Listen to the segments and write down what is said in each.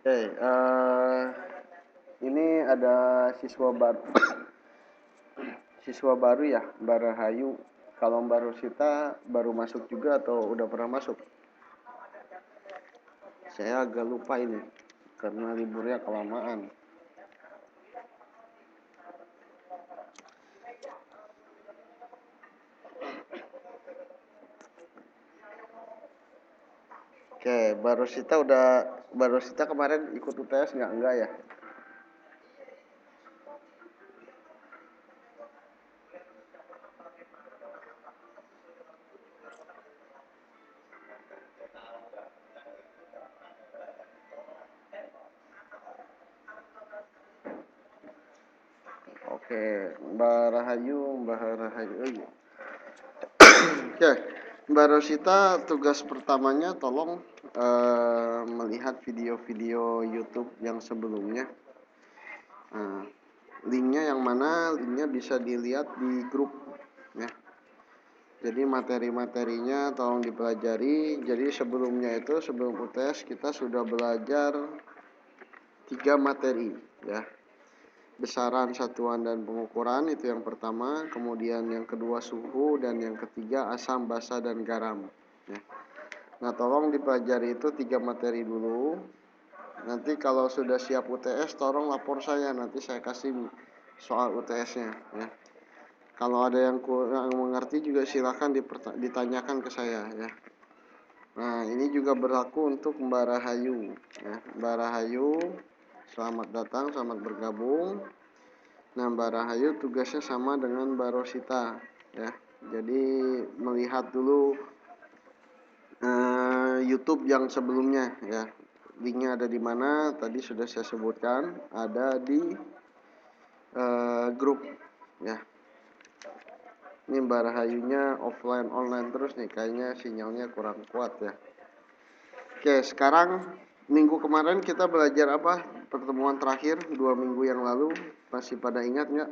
Oke, ini ada siswa baru, siswa baru ya, Mbak Rahayu. Kalau Mbak Rosita baru masuk juga atau udah pernah masuk? Saya agak lupa ini, karena liburnya kelamaan. Oke, Mbak Rosita kemarin ikut UTS nggak? Enggak ya? Oke, Mbak Rahayu. Oke, Mbak Rosita tugas pertamanya tolong melihat video-video YouTube yang sebelumnya. Nah, linknya yang mana? Linknya bisa dilihat di grup ya. Jadi materi-materinya tolong dipelajari. Jadi sebelumnya itu sebelum UTS kita sudah belajar 3 materi ya. Besaran, satuan, dan pengukuran itu yang pertama, kemudian yang kedua suhu, dan yang ketiga asam, basa, dan garam ya. Nah, tolong dipelajari itu 3 materi dulu. Nanti kalau sudah siap UTS tolong lapor saya, nanti saya kasih soal UTS-nya ya. Kalau ada yang kurang mengerti juga silakan ditanyakan ke saya ya. Nah, ini juga berlaku untuk Mbak Rahayu ya. Mbak Rahayu, selamat datang, selamat bergabung. Nah, Mbak Rahayu tugasnya sama dengan Mbak Rosita ya. Jadi melihat dulu YouTube yang sebelumnya ya. Linknya ada di mana? Tadi sudah saya sebutkan, ada di grup ya. Ini Mbak Rahayunya offline online terus nih, kayaknya sinyalnya kurang kuat ya. Oke, sekarang minggu kemarin kita belajar apa? Pertemuan terakhir 2 minggu yang lalu, masih pada ingat nggak?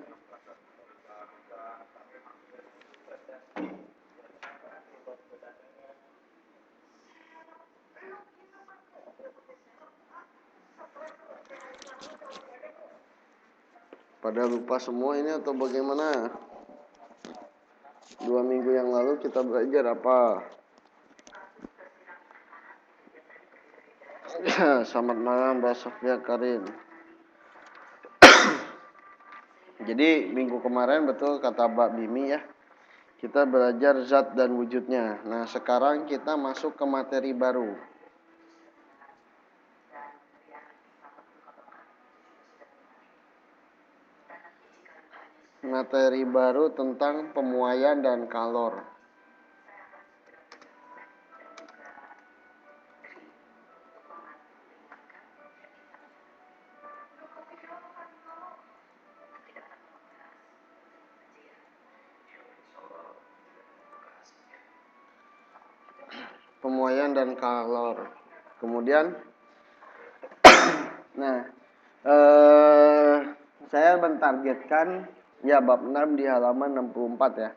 Pada lupa semua ini atau bagaimana? 2 minggu yang lalu kita belajar apa? Selamat malam Mbak Sofia Karin. Jadi minggu kemarin betul kata Mbak Bimi ya, kita belajar zat dan wujudnya. Nah, sekarang kita masuk ke materi baru. Materi baru tentang pemuaian dan kalor. Pemuaian dan kalor. Kemudian nah, saya mentargetkan ya bab 6 di halaman 64 ya.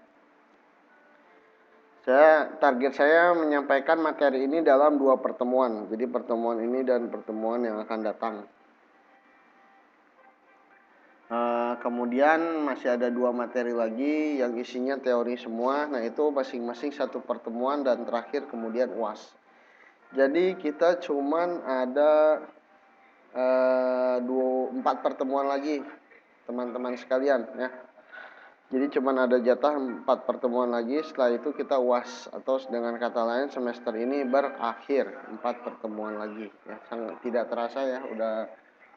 Target saya menyampaikan materi ini dalam 2 pertemuan. Jadi pertemuan ini dan pertemuan yang akan datang. Kemudian masih ada 2 materi lagi yang isinya teori semua. Nah, itu masing-masing 1 pertemuan dan terakhir kemudian UAS. Jadi kita cuman ada 4 pertemuan lagi teman-teman sekalian ya. Jadi cuman ada jatah 4 pertemuan lagi, setelah itu kita UAS, atau dengan kata lain semester ini berakhir, 4 pertemuan lagi ya. Sangat tidak terasa ya udah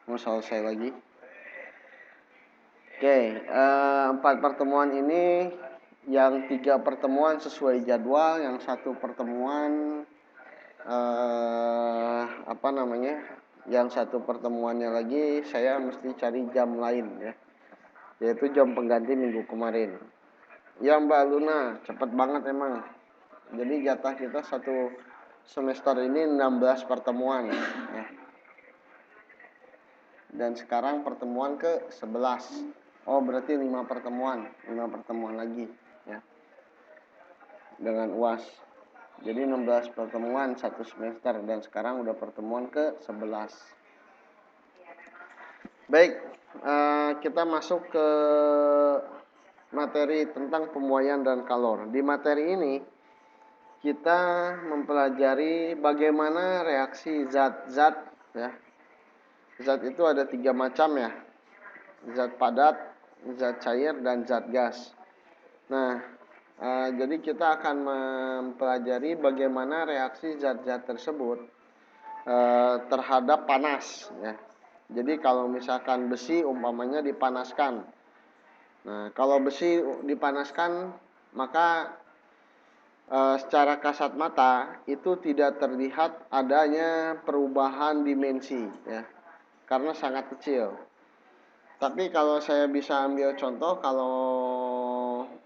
mau selesai lagi. Oke, 4 pertemuan ini yang 3 pertemuan sesuai jadwal, yang 1 pertemuan yang 1 pertemuannya lagi saya mesti cari jam lain ya, yaitu jam pengganti minggu kemarin. Ya Mbak Luna, cepet banget emang. Jadi jatah kita 1 semester ini 16 pertemuan ya. Dan sekarang pertemuan ke 11. Oh, berarti 5 pertemuan lagi ya. Dengan UAS. Jadi 16 pertemuan 1 semester dan sekarang udah pertemuan ke 11. Baik, kita masuk ke materi tentang pemuaian dan kalor. Di materi ini kita mempelajari bagaimana reaksi zat-zat ya. Zat itu ada 3 macam ya. Zat padat, zat cair, dan zat gas. Nah, jadi kita akan mempelajari bagaimana reaksi zat-zat tersebut terhadap panas ya. Jadi kalau misalkan besi umpamanya dipanaskan. Nah, kalau besi dipanaskan maka secara kasat mata itu tidak terlihat adanya perubahan dimensi ya. Karena sangat kecil. Tapi kalau saya bisa ambil contoh, kalau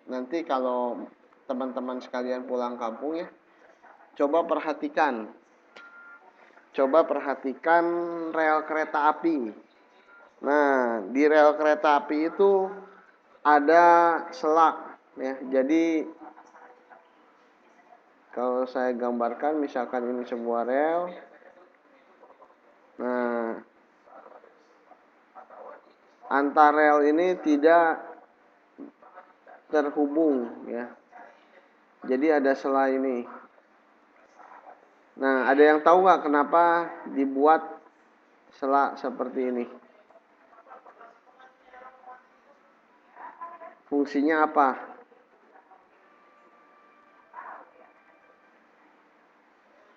nanti kalau teman-teman sekalian pulang kampung ya, coba perhatikan rel kereta api. Nah, di rel kereta api itu ada selak ya. Jadi kalau saya gambarkan misalkan ini sebuah rel. Nah, antar rel ini tidak terhubung ya. Jadi ada sela ini. Nah, ada yang tahu nggak kenapa dibuat sela seperti ini? Fungsinya apa?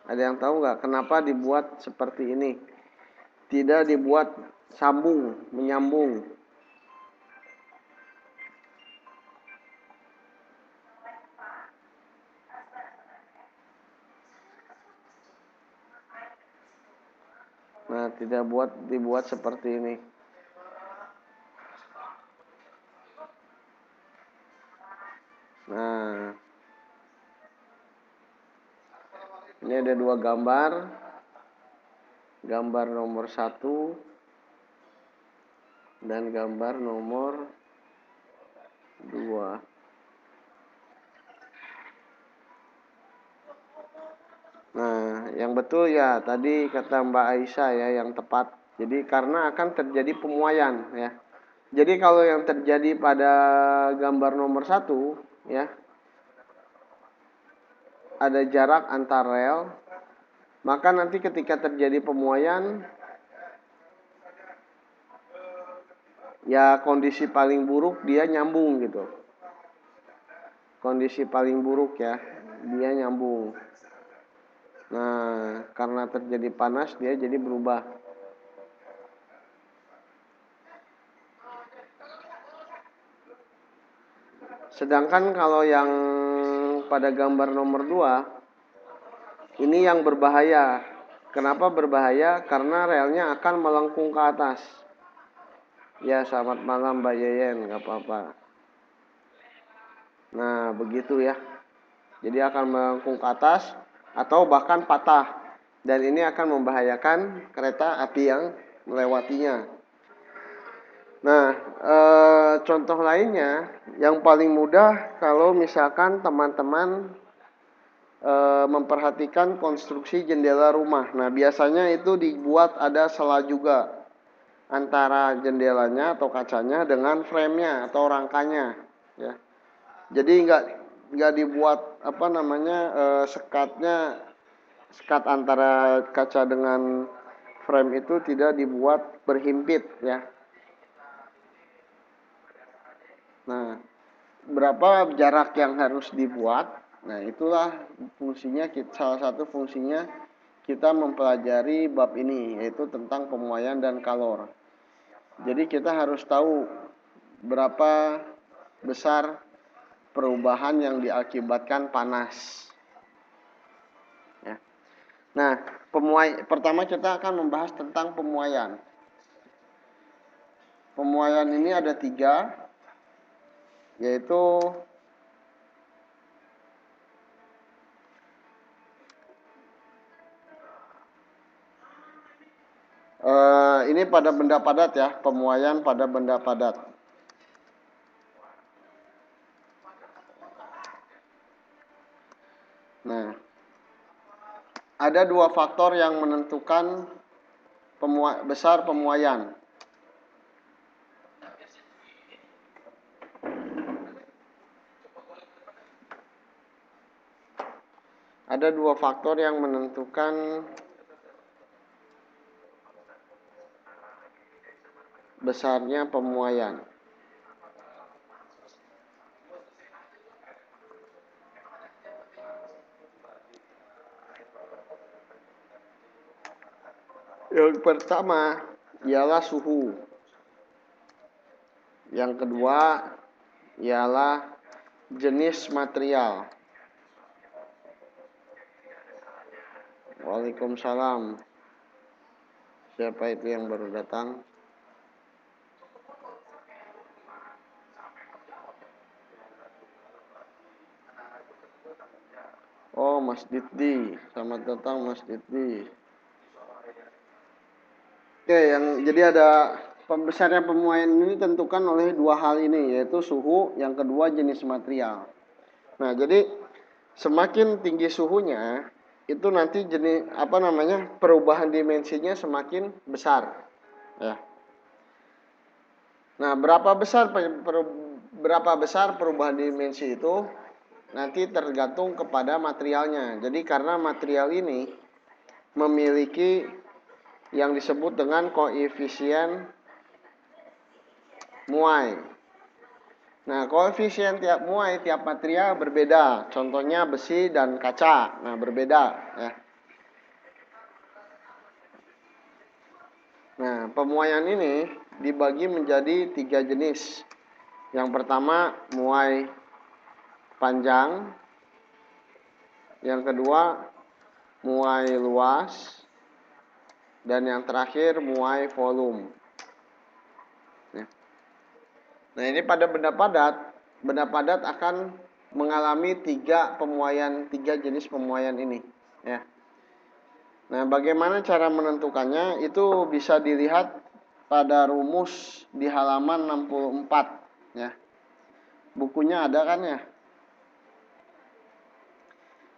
Ada yang tahu nggak kenapa dibuat seperti ini? Tidak dibuat sambung, menyambung. Nah, tidak dibuat seperti ini. Nah, ini ada 2 gambar. Gambar nomor 1 dan gambar nomor 2. Nah, yang betul ya tadi kata Mbak Aisyah ya yang tepat. Jadi karena akan terjadi pemuaian ya. Jadi kalau yang terjadi pada gambar nomor 1 ya, ada jarak antar rel, maka nanti ketika terjadi pemuaian ya kondisi paling buruk dia nyambung gitu. Kondisi paling buruk ya, dia nyambung. Nah, karena terjadi panas dia jadi berubah. Sedangkan kalau yang pada gambar nomor 2 ini yang berbahaya. Kenapa berbahaya? Karena relnya akan melengkung ke atas. Ya, selamat malam Mbak Yeyen, nggak apa-apa. Nah, begitu ya. Jadi akan melengkung ke atas atau bahkan patah. Dan ini akan membahayakan kereta api yang melewatinya. Nah, contoh lainnya yang paling mudah kalau misalkan teman-teman memperhatikan konstruksi jendela rumah. Nah, biasanya itu dibuat ada sela juga antara jendelanya atau kacanya dengan frame-nya atau rangkanya ya. Jadi nggak dibuat sekat antara kaca dengan frame itu tidak dibuat berhimpit ya. Nah, berapa jarak yang harus dibuat? Nah, itulah fungsinya, salah satu fungsinya kita mempelajari bab ini, yaitu tentang pemuaian dan kalor. Jadi kita harus tahu berapa besar perubahan yang diakibatkan panas. Ya. Nah, pertama kita akan membahas tentang pemuaian. Pemuaian ini ada 3, yaitu ini pada benda padat ya, pemuaian pada benda padat. Nah, ada 2 faktor yang menentukan besar pemuaian. Ada dua faktor yang menentukan besarnya pemuaian. Yang pertama ialah suhu. Yang kedua ialah jenis material. Waalaikumsalam. Siapa itu yang baru datang? Oh, Mas Didi. Selamat datang, Mas Didi. Oke, jadi ada pembesarnya pemuaian ini ditentukan oleh dua hal ini, yaitu suhu, yang kedua jenis material. Nah, jadi semakin tinggi suhunya, itu nanti perubahan dimensinya semakin besar, ya. Nah, berapa besar perubahan dimensi itu nanti tergantung kepada materialnya. Jadi karena material ini memiliki yang disebut dengan koefisien muai. Nah, koefisien tiap muai tiap material berbeda. Contohnya besi dan kaca. Nah, berbeda ya. Nah, pemuaian ini dibagi menjadi 3 jenis. Yang pertama, muai panjang. Yang kedua, muai luas. Dan yang terakhir, muai volume. Nah, ini pada benda padat akan mengalami 3 jenis pemuaian ini. Ya. Nah, bagaimana cara menentukannya? Itu bisa dilihat pada rumus di halaman 64. Ya. Bukunya ada kan ya?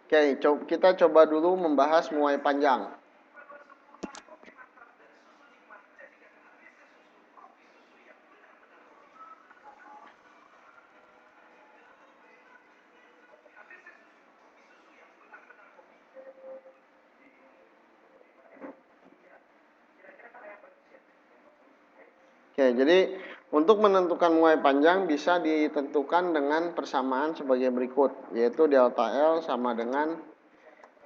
Oke, kita coba dulu membahas muai panjang. Oke, jadi untuk menentukan muai panjang bisa ditentukan dengan persamaan sebagai berikut, yaitu delta L sama dengan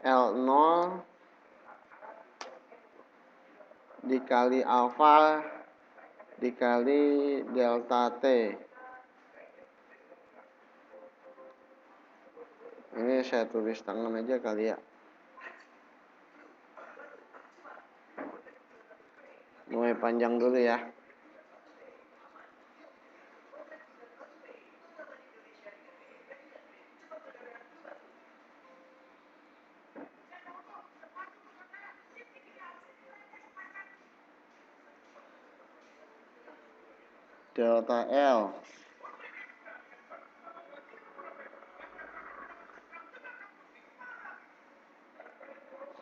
L0 dikali alfa dikali delta T. Ini saya tulis tangan aja kali ya. Muai panjang dulu ya. Delta L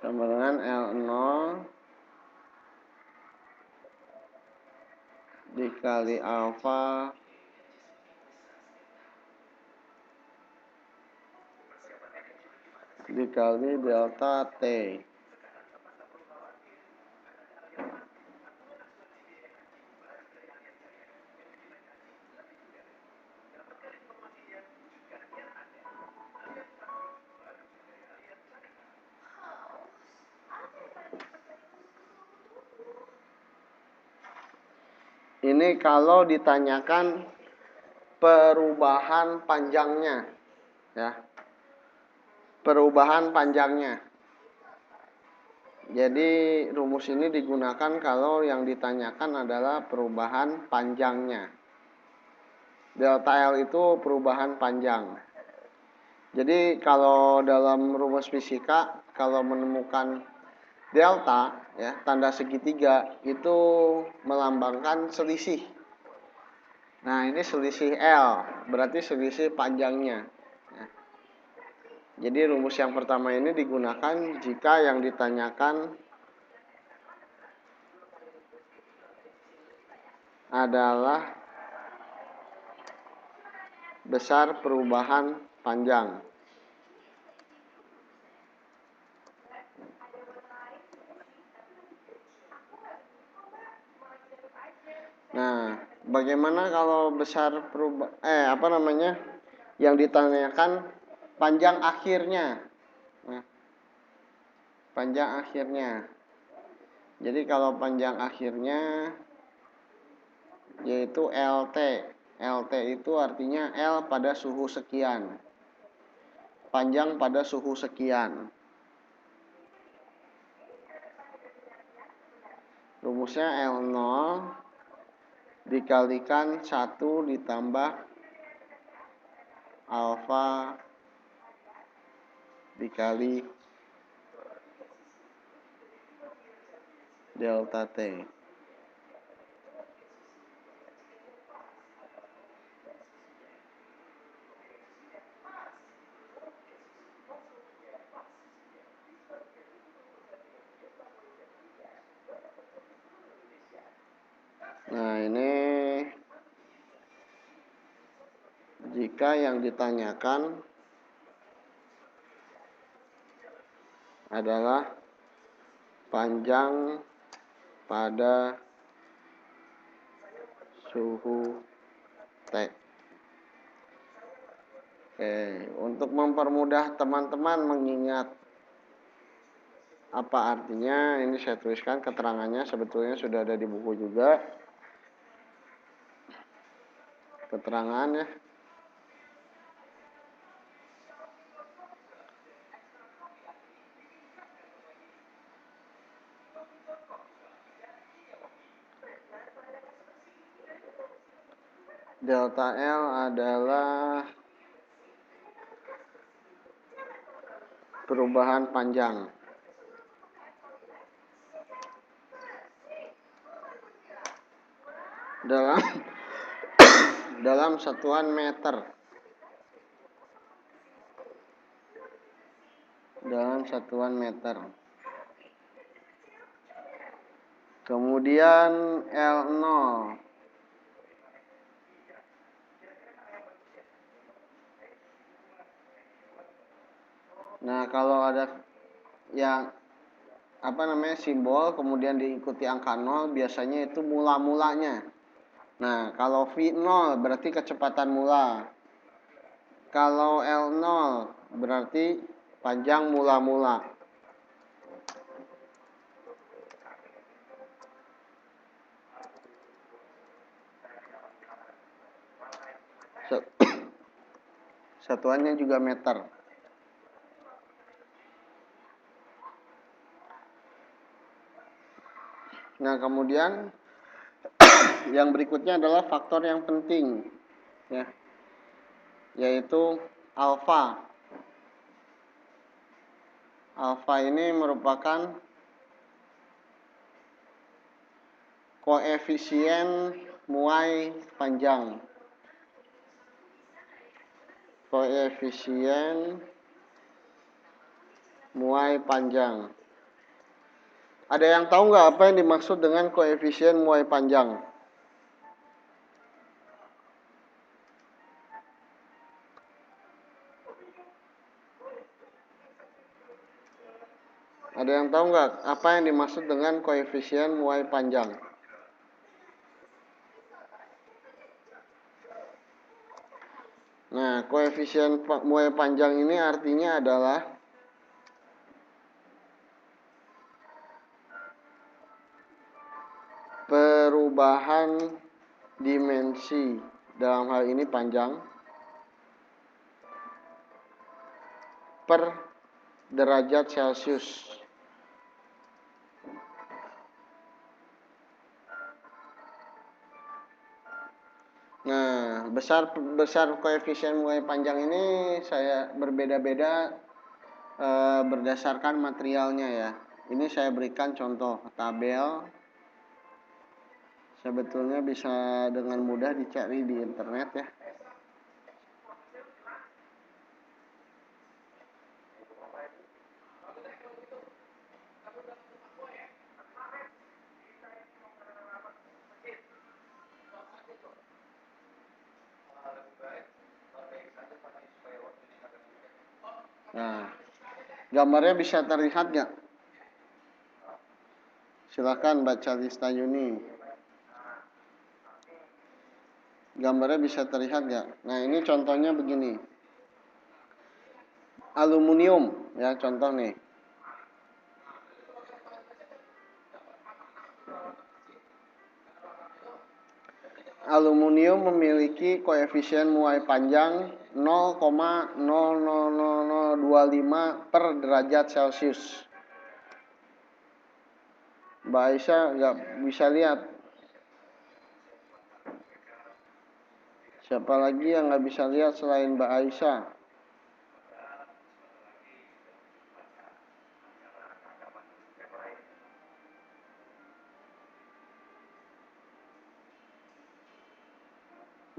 sama dengan L0 dikali alfa dikali delta T. Ini kalau ditanyakan perubahan panjangnya, ya. Perubahan panjangnya. Jadi rumus ini digunakan kalau yang ditanyakan adalah perubahan panjangnya. Delta L itu perubahan panjang. Jadi kalau dalam rumus fisika, kalau menemukan delta, ya, tanda segitiga itu melambangkan selisih. Nah, ini selisih L, berarti selisih panjangnya. Ya. Jadi rumus yang pertama ini digunakan jika yang ditanyakan adalah besar perubahan panjang. Nah, bagaimana kalau besar yang ditanyakan panjang akhirnya. Nah, panjang akhirnya. Jadi kalau panjang akhirnya yaitu LT. LT itu artinya L pada suhu sekian. Panjang pada suhu sekian. Rumusnya L0 dikalikan 1 ditambah alfa dikali delta T. Nah, ini jika yang ditanyakan adalah panjang pada suhu T. Oke, untuk mempermudah teman-teman mengingat apa artinya, ini saya tuliskan keterangannya, sebetulnya sudah ada di buku juga. Keterangan ya. Delta L adalah perubahan panjang dalam satuan meter. Dalam satuan meter. Kemudian L0 nah, kalau ada yang simbol kemudian diikuti angka 0 biasanya itu mula-mulanya. Nah, kalau V0 berarti kecepatan mula. Kalau L0 berarti panjang mula-mula. Satuannya juga meter. Nah, kemudian yang berikutnya adalah faktor yang penting, ya, yaitu alfa. Alfa ini merupakan koefisien muai panjang. Koefisien muai panjang. Ada yang tahu nggak apa yang dimaksud dengan koefisien muai panjang? Ada yang tahu nggak apa yang dimaksud dengan koefisien muai panjang? Nah, koefisien muai panjang ini artinya adalah perubahan dimensi, dalam hal ini panjang, per derajat Celcius. Nah, besar koefisien muai panjang ini saya berbeda-beda berdasarkan materialnya ya. Ini saya berikan contoh tabel. Sebetulnya bisa dengan mudah dicari di internet ya. Nah, gambarnya bisa terlihat nggak? Silakan baca Lista Yuni. Gambarnya bisa terlihat nggak? Nah, ini contohnya begini. Aluminium, ya contoh nih. Aluminium memiliki koefisien muai panjang 0,00025 per derajat Celcius. Mbak Aisyah nggak bisa lihat. Siapa lagi yang nggak bisa lihat selain Mbak Aisyah?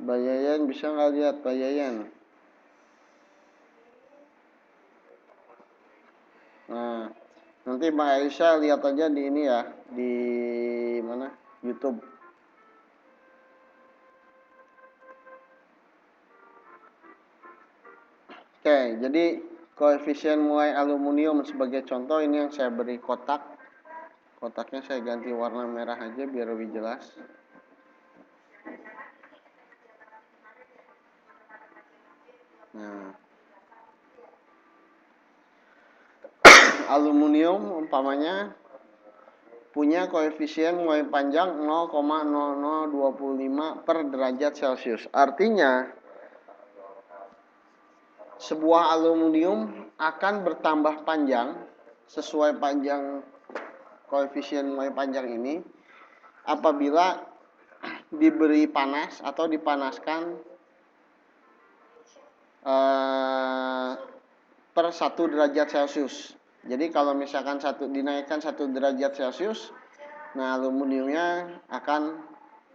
Mbak Yayan bisa nggak lihat Mbak Yayan? Nah, nanti Mbak Aisyah lihat aja di ini ya, di mana? YouTube. Oke, jadi koefisien muai aluminium sebagai contoh ini yang saya beri kotak. Kotaknya saya ganti warna merah aja biar lebih jelas. Nah, aluminium umpamanya punya koefisien muai panjang 0,0025 per derajat Celcius. Artinya, sebuah aluminium akan bertambah panjang sesuai panjang koefisien muai panjang ini apabila diberi panas atau dipanaskan per 1 derajat Celcius. Jadi kalau misalkan dinaikkan 1 derajat Celcius, nah aluminiumnya akan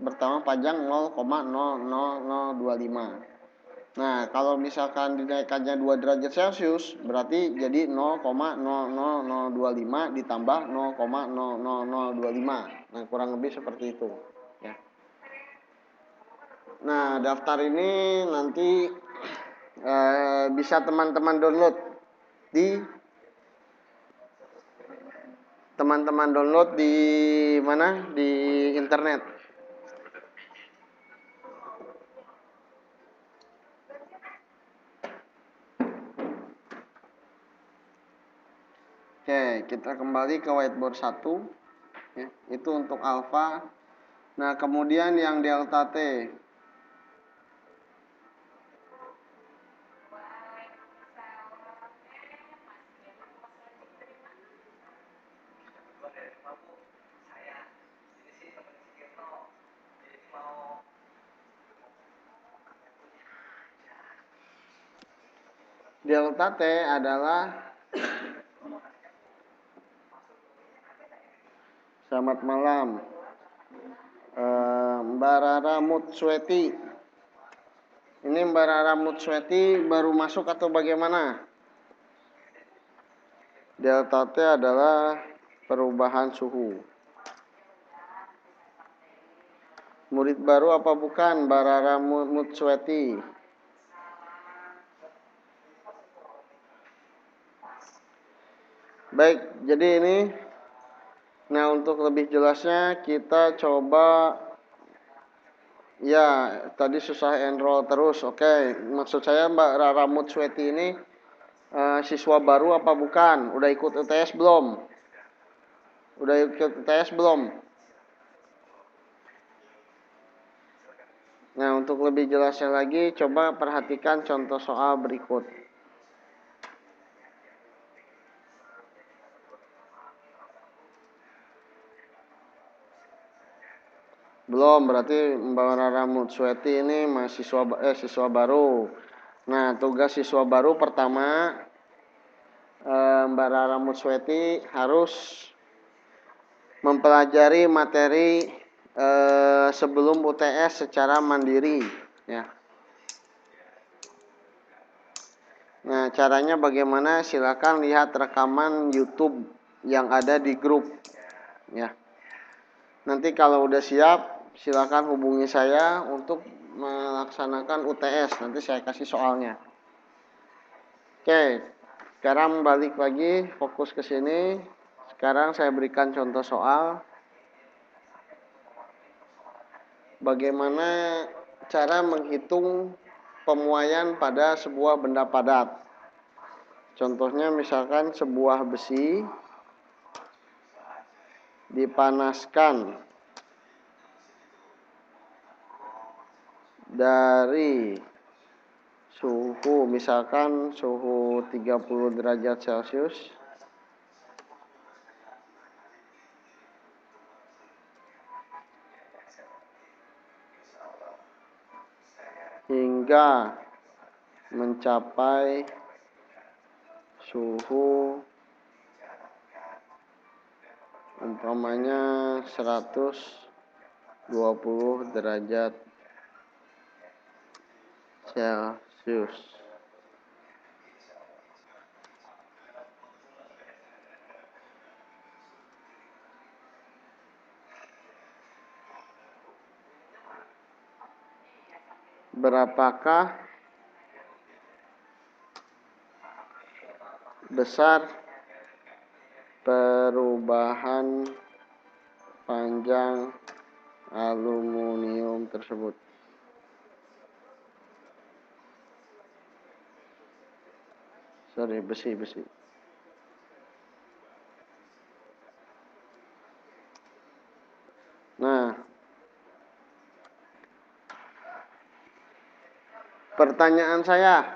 bertambah panjang 0,00025. Nah, kalau misalkan dinaikkannya 2 derajat Celcius, berarti jadi 0,00025 ditambah 0,00025. Nah, kurang lebih seperti itu. Ya. Nah, daftar ini nanti bisa teman-teman download di mana? Di internet. Oke, kita kembali ke whiteboard 1. Ya, itu untuk alfa. Nah, kemudian yang delta T. Delta T adalah selamat malam Mbak Rara Mutsweti. Ini Mbak Rara Mutsweti baru masuk atau bagaimana? Delta T adalah perubahan suhu. Murid baru apa bukan Mbak Rara Mutsweti? Baik, jadi ini, nah untuk lebih jelasnya kita coba, ya tadi susah enroll terus, oke. Maksud saya Mbak Rara Mutsweti ini siswa baru apa bukan? Udah ikut UTS belum? Udah ikut UTS belum? Nah untuk lebih jelasnya lagi, coba perhatikan contoh soal berikut. Belum, berarti Mbak Rara Mutsweti ini siswa baru. Nah, tugas siswa baru pertama, Mbak Rara Mutsweti harus mempelajari materi sebelum UTS secara mandiri, ya. Nah, caranya bagaimana? Silakan lihat rekaman YouTube yang ada di grup, ya. Nanti kalau udah siap, silakan hubungi saya untuk melaksanakan UTS. Nanti saya kasih soalnya. Oke, sekarang balik lagi, fokus ke sini. Sekarang saya berikan contoh soal. Bagaimana cara menghitung pemuaian pada sebuah benda padat. Contohnya misalkan sebuah besi dipanaskan dari suhu misalkan suhu 30 derajat Celcius hingga mencapai suhu umpamanya 120 derajat Celcius. Berapakah besar perubahan panjang aluminium tersebut? Besi. Nah, pertanyaan saya,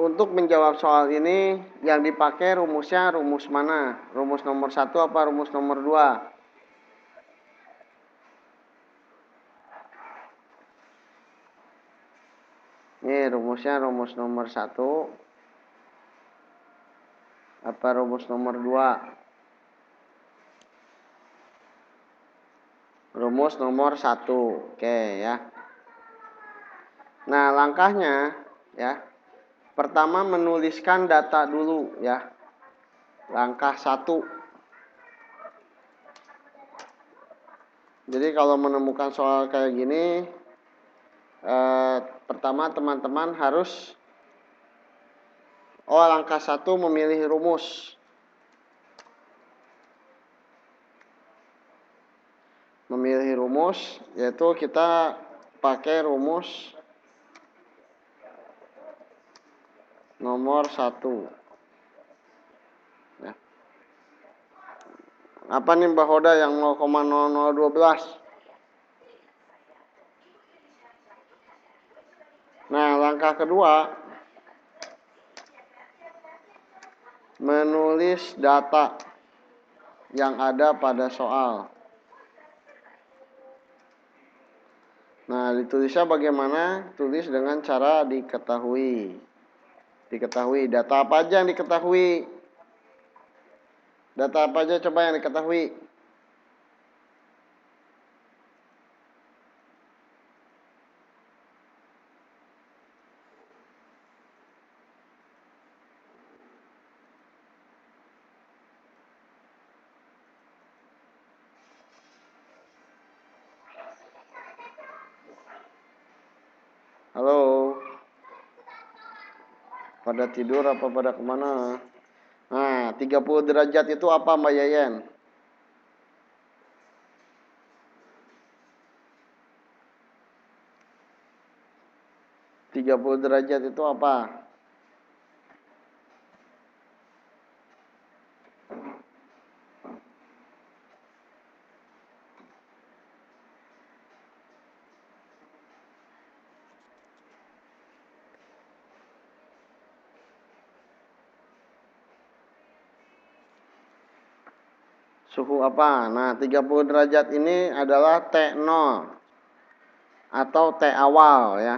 untuk menjawab soal ini yang dipakai rumusnya rumus mana? Rumus nomor 1 apa rumus nomor 2? Ini rumusnya rumus nomor 1 apa rumus nomor 2? Rumus nomor 1. Oke ya. Nah, langkahnya ya. Pertama menuliskan data dulu ya. Langkah 1. Jadi kalau menemukan soal kayak gini, pertama teman-teman harus langkah 1 memilih rumus. Memilih rumus yaitu kita pakai rumus nomor 1 ya. Apa nih Mbak Hoda yang 0,0012? Nah, langkah kedua menulis data yang ada pada soal. Nah, ditulisnya bagaimana? Tulis dengan cara diketahui. Data apa aja yang diketahui? Data apa aja coba yang diketahui? Halo? Pada tidur apa pada kemana? Nah, 30 derajat itu apa Mbak Yayen? 30 derajat itu apa? Suhu apa? Nah, 30 derajat ini adalah T0 atau T awal ya.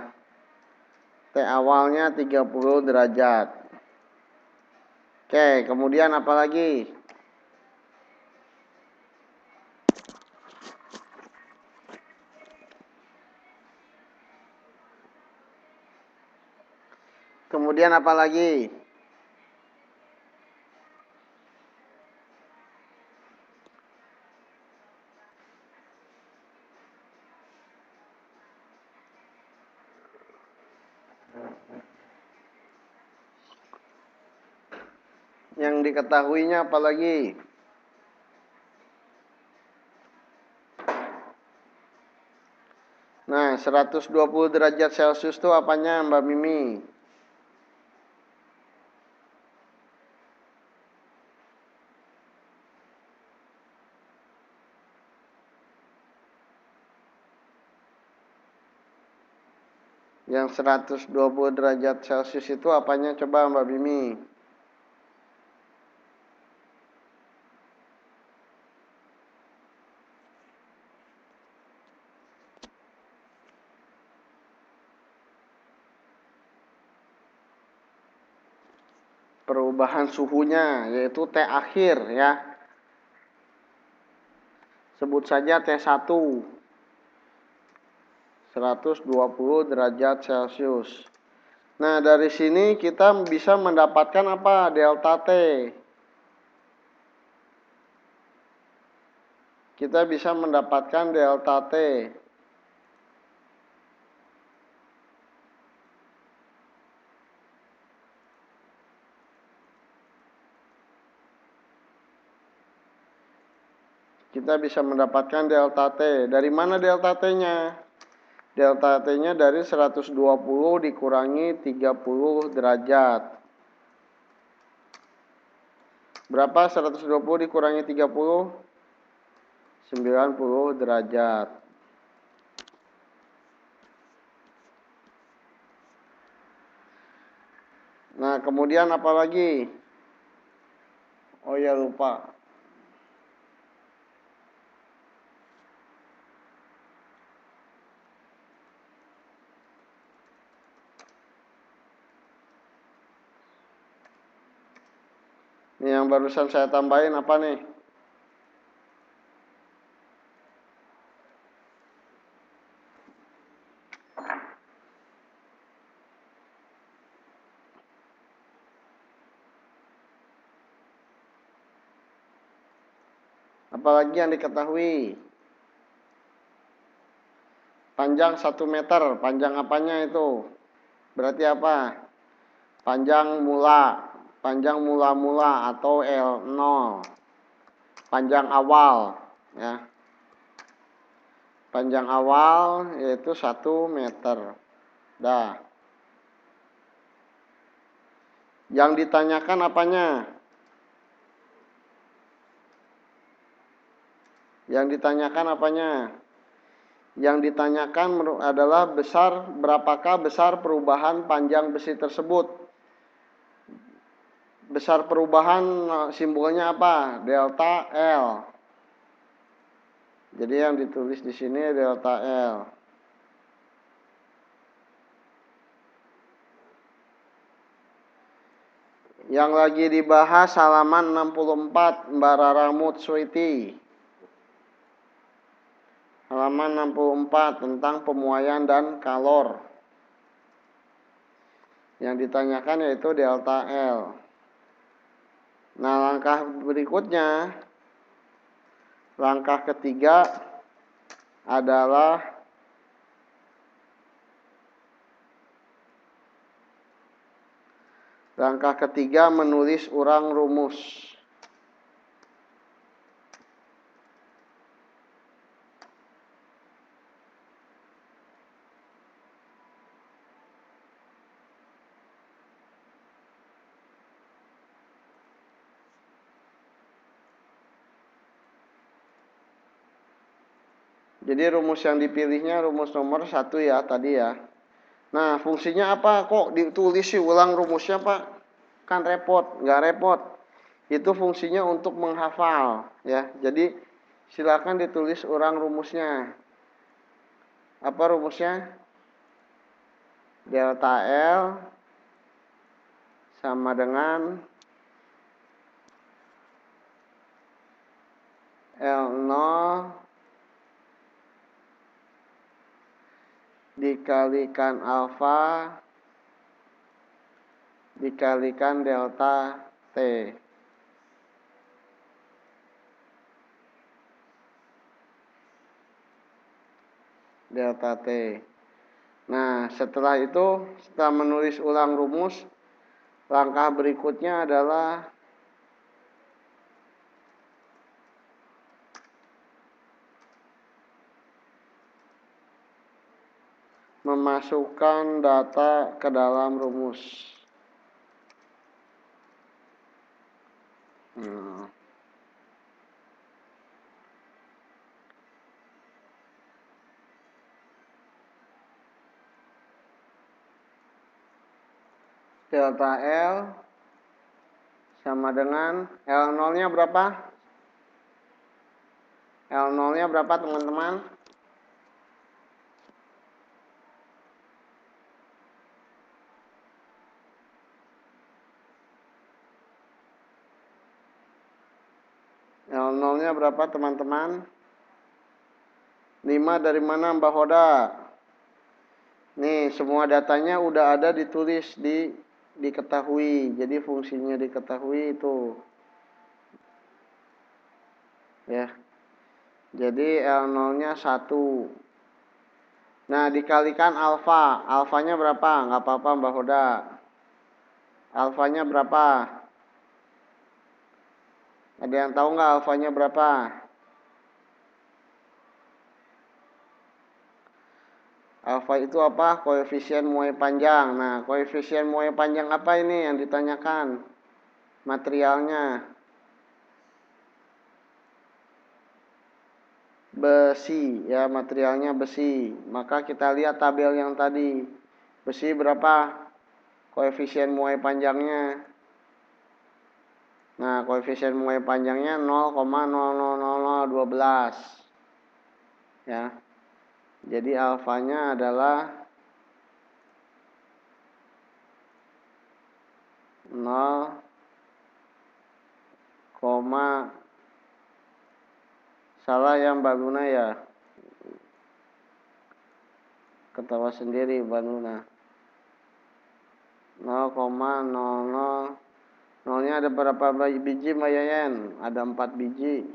T awalnya 30 derajat. Oke, kemudian apa lagi? Kemudian apa lagi? Yang diketahuinya apalagi? 120 derajat Celcius itu apanya Mbak Mimi? Yang 120 derajat Celcius itu apanya coba Mbak Mimi? Perubahan suhunya, yaitu T akhir ya. Sebut saja T1. 120 derajat Celcius. Nah, dari sini kita bisa mendapatkan apa? Delta T. Kita bisa mendapatkan delta T. Kita bisa mendapatkan delta T. Dari mana delta T-nya? Delta T-nya dari 120 dikurangi 30 derajat. Berapa 120 dikurangi 30? 90 derajat. Nah, kemudian apa lagi? Oh ya, lupa. Ini yang barusan saya tambahin apa nih? Apalagi yang diketahui? Panjang 1 meter, panjang apanya itu? Berarti apa? Panjang mula-mula atau L0. Panjang awal, ya. Panjang awal yaitu 1 meter. Dah. Yang ditanyakan apanya? Yang ditanyakan apanya? Yang ditanyakan adalah berapakah besar perubahan panjang besi tersebut. Besar perubahan simbolnya apa? Delta L. Jadi yang ditulis di sini delta L. Yang lagi dibahas halaman 64 Mbak Rara Mutswiti. Halaman 64 tentang pemuaian dan kalor. Yang ditanyakan yaitu delta L. Nah, langkah berikutnya, langkah ketiga adalah menulis urang rumus. Jadi rumus yang dipilihnya rumus nomor 1 ya tadi ya. Nah, fungsinya apa? Kok ditulis sih ulang rumusnya, Pak? Kan repot, nggak repot. Itu fungsinya untuk menghafal ya. Jadi silakan ditulis ulang rumusnya. Apa rumusnya? Delta L sama dengan L0 dikalikan alfa dikalikan delta T. Delta T. Nah, setelah itu, setelah menulis ulang rumus, langkah berikutnya adalah memasukkan data ke dalam rumus. Delta L sama dengan L0-nya berapa? L0-nya berapa teman-teman? L0-nya berapa teman-teman? 5 dari mana Mbak Hoda? Nih, semua datanya udah ada ditulis diketahui. Jadi fungsinya diketahui itu. Ya. Jadi L0-nya 1. Nah, dikalikan alfa. Alfanya berapa? Nggak apa-apa Mbak Hoda. Alfanya berapa? Ada yang tahu nggak alfanya berapa? Alfa itu apa? Koefisien muai panjang. Nah, koefisien muai panjang apa ini yang ditanyakan? Materialnya. Besi, ya materialnya besi. Maka kita lihat tabel yang tadi. Besi berapa? Koefisien muai panjangnya. Nah, koefisien muai panjangnya 0,000012. Ya. Jadi alfanya adalah 0, salah ya Mbak Luna ya. Ketawa sendiri Mbak Luna. 0,00. Nolnya ada berapa biji Mbak Yayan? Ada 4 biji.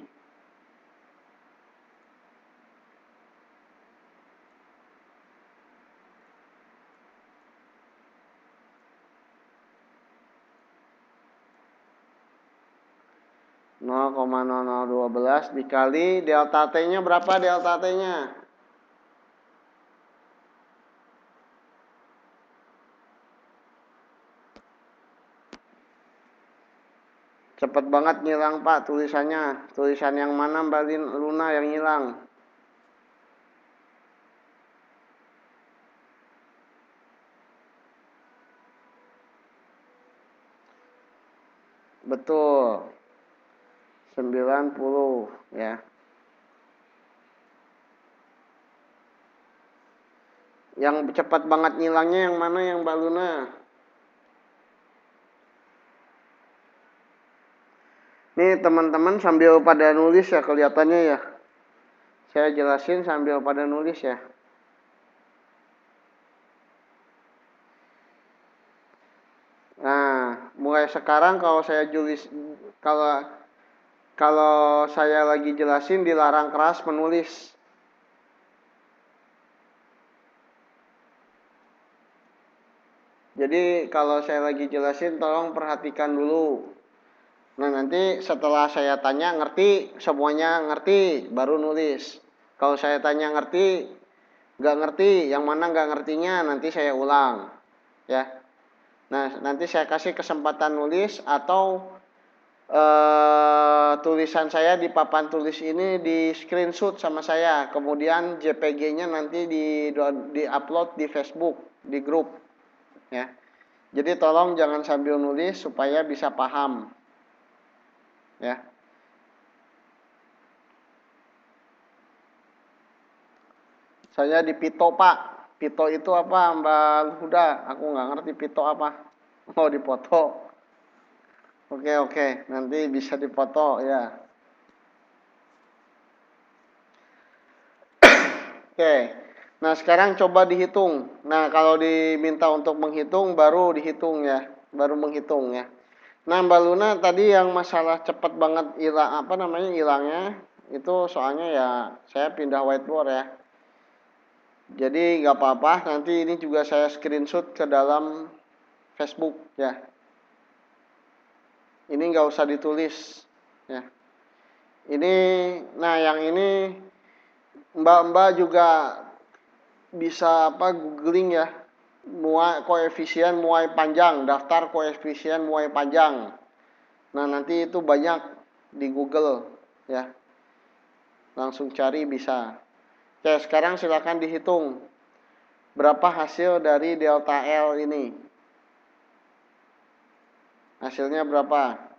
Nol koma 0012 dikali delta T-nya berapa delta T-nya? Cepet banget ngilang Pak tulisannya. Tulisan yang mana Mbak Luna yang hilang? Betul. 90 ya. Yang cepat banget ngilangnya yang mana yang Mbak Luna? Nih teman-teman sambil pada nulis ya kelihatannya ya. Saya jelasin sambil pada nulis ya. Nah, mulai sekarang kalau saya kalau saya lagi jelasin dilarang keras menulis. Jadi kalau saya lagi jelasin tolong perhatikan dulu. Nah nanti setelah saya tanya ngerti, semuanya ngerti, baru nulis. Kalau saya tanya ngerti, nggak ngerti, yang mana nggak ngertinya nanti saya ulang. Ya. Nah nanti saya kasih kesempatan nulis atau tulisan saya di papan tulis ini di screenshot sama saya. Kemudian JPG-nya nanti di upload di Facebook, di grup. Ya. Jadi tolong jangan sambil nulis supaya bisa paham. Ya. Saya di Pito, Pak. Pito itu apa, Mbak Huda? Aku nggak ngerti Pito apa. Oh, dipoto. Oke. Nanti bisa dipoto, ya. Oke. Nah, sekarang coba dihitung. Nah, kalau diminta untuk menghitung, baru dihitung ya. Baru menghitung ya. Nah, Mbak Luna tadi yang masalah cepat banget hilangnya, itu soalnya ya saya pindah whiteboard ya. Jadi nggak apa-apa, nanti ini juga saya screenshot ke dalam Facebook ya. Ini nggak usah ditulis ya. Ini, nah yang ini mbak-mbak juga bisa googling ya, koefisien muai panjang, daftar koefisien muai panjang. Nah, nanti itu banyak di Google ya. Langsung cari bisa. Oke, sekarang silakan dihitung berapa hasil dari delta L ini. Hasilnya berapa?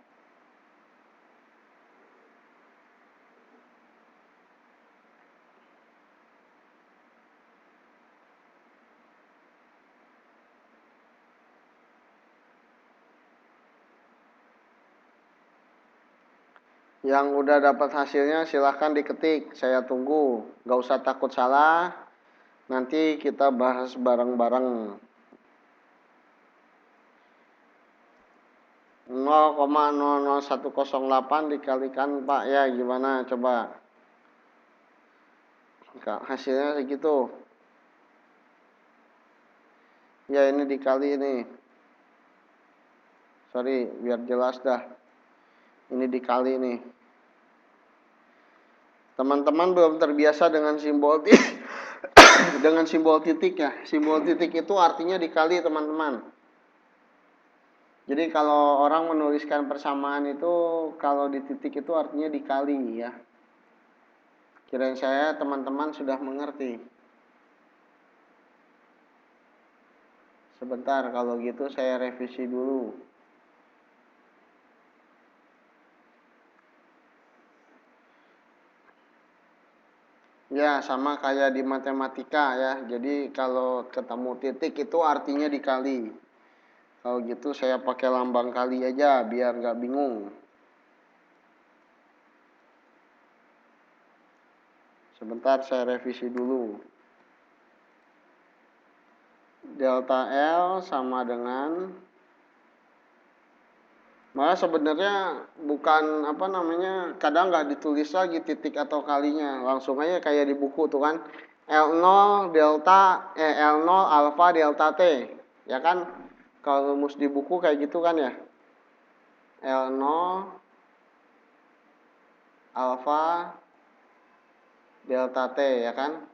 Yang udah dapat hasilnya silahkan diketik, saya tunggu. Gak usah takut salah, nanti kita bahas bareng-bareng. 0,00108 dikalikan Pak ya, gimana coba? Hasilnya segitu. Ya ini dikali ini. Sorry, biar jelas dah. Ini dikali nih. Teman-teman belum terbiasa dengan simbol dengan simbol titik ya. Simbol titik itu artinya dikali, teman-teman. Jadi kalau orang menuliskan persamaan itu kalau di titik itu artinya dikali ya. Kirain saya teman-teman sudah mengerti. Sebentar, kalau gitu saya revisi dulu. Ya, sama kayak di matematika ya. Jadi kalau ketemu titik itu artinya dikali. Kalau gitu saya pakai lambang kali aja biar nggak bingung. Sebentar saya revisi dulu. Delta L sama dengan, malah sebenarnya bukan kadang nggak ditulis lagi titik atau kalinya, langsung aja kayak di buku tuh kan, L0 delta L0 alfa delta T ya kan, kalau rumus di buku kayak gitu kan ya, L0 alfa delta T ya kan,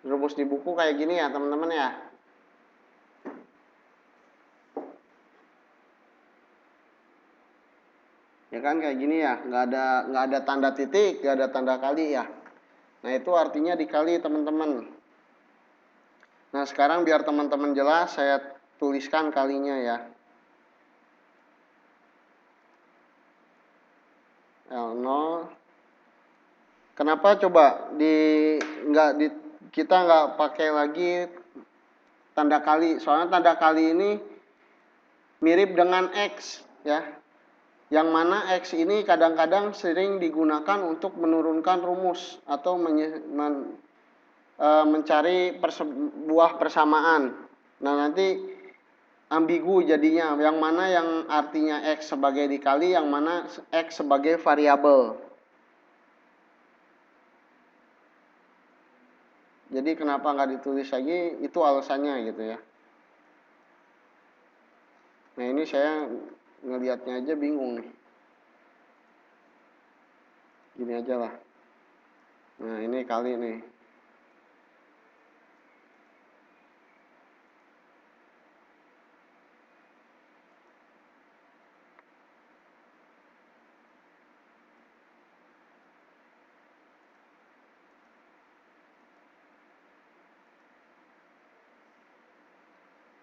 rumus di buku kayak gini ya teman-teman ya. Ya kan kayak gini ya, nggak ada tanda titik, nggak ada tanda kali ya. Nah itu artinya dikali teman-teman. Nah sekarang biar teman-teman jelas saya tuliskan kalinya ya. L0. Kenapa coba kita nggak pakai lagi tanda kali? Soalnya tanda kali ini mirip dengan X ya. Yang mana X ini kadang-kadang sering digunakan untuk menurunkan rumus atau mencari sebuah persamaan. Nah nanti ambigu jadinya, yang mana yang artinya X sebagai dikali, yang mana X sebagai variabel. Jadi kenapa nggak ditulis lagi, itu alasannya gitu ya. Nah ini saya ngelihatnya aja bingung nih. Gini aja lah. Nah ini kali nih.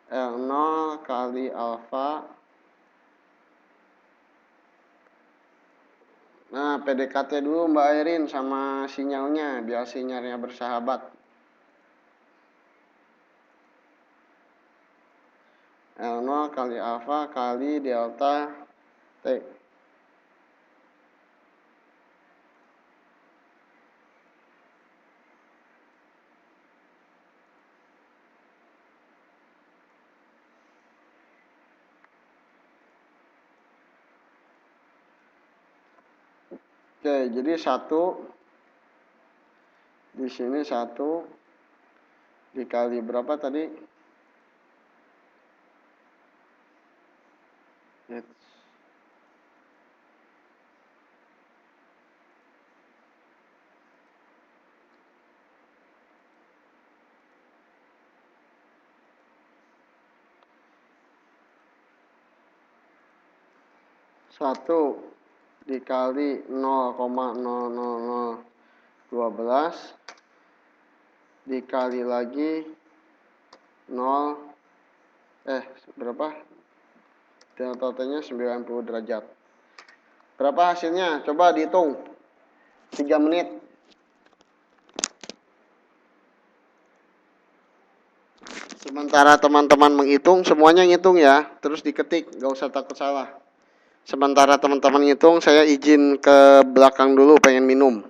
L0 kali alfa. Nah, PDKT dulu Mbak Airin sama sinyalnya, biar sinyalnya bersahabat. L0 kali alfa kali delta T. Oke, jadi 1 di sini 1 dikali berapa tadi? 1 dikali 0,00012 dikali lagi 0 berapa? Delta-nya 90 derajat. Berapa hasilnya? Coba dihitung. 3 menit. Sementara teman-teman menghitung, semuanya ngitung ya. Terus diketik, gak usah takut salah. Sementara teman-teman ngitung, saya izin ke belakang dulu pengen minum.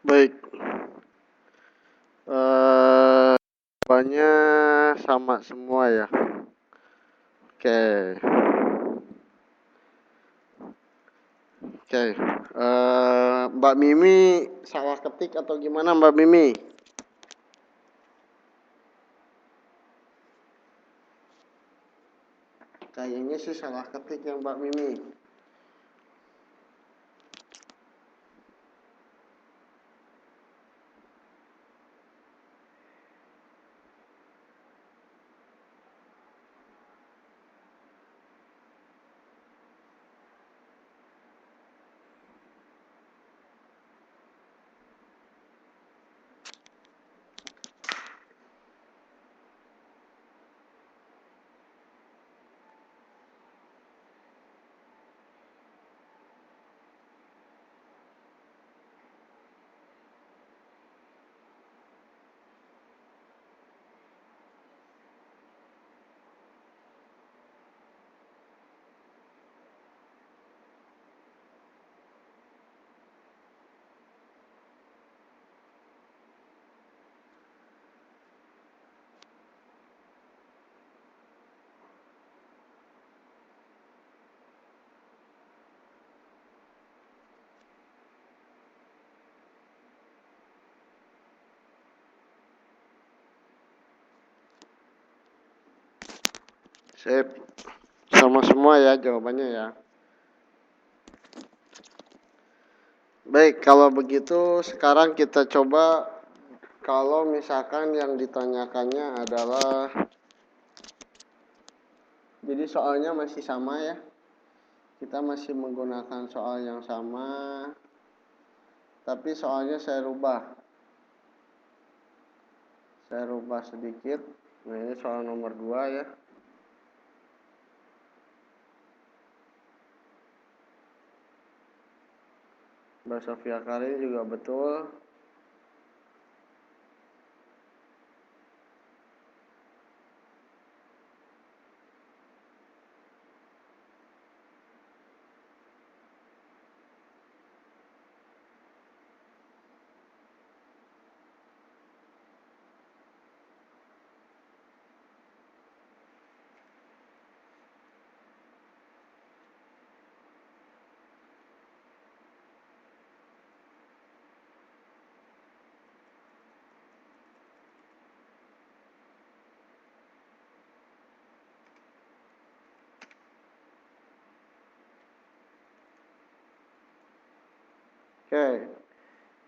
Baik. Jawabannya sama semua ya. Oke. Oke. Mbak Mimi salah ketik atau gimana Mbak Mimi? Kayaknya sih salah ketik yang Mbak Mimi. Sip. Sama semua ya jawabannya ya. Baik, kalau begitu sekarang kita coba kalau misalkan yang ditanyakannya adalah, jadi soalnya masih sama ya. Kita masih menggunakan soal yang sama, tapi soalnya saya rubah. Saya rubah sedikit. Nah, ini soal nomor 2 ya. Mbak Sofia Karin juga betul. Oke.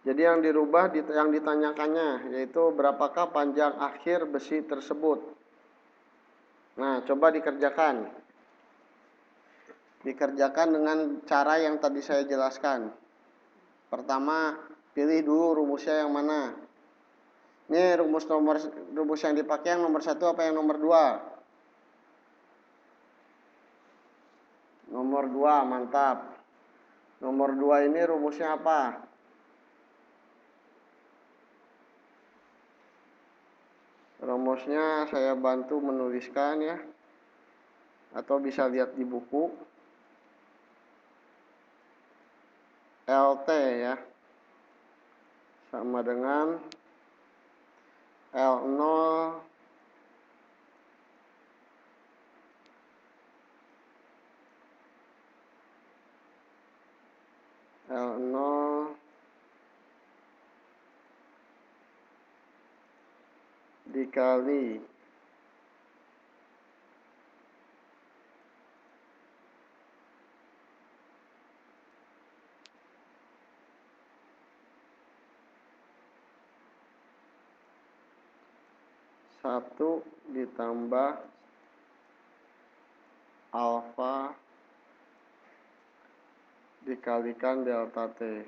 Jadi yang dirubah yang ditanyakannya yaitu berapakah panjang akhir besi tersebut. Nah, coba dikerjakan. Dikerjakan dengan cara yang tadi saya jelaskan. Pertama, pilih dulu rumusnya yang mana. Ini rumus yang dipakai yang nomor 1 apa yang nomor 2? Nomor 2, mantap. Nomor 2 ini rumusnya apa? Rumusnya saya bantu menuliskan ya. Atau bisa lihat di buku. LT ya. Sama dengan L0 L0 dikali 1 ditambah alfa dikalikan delta T.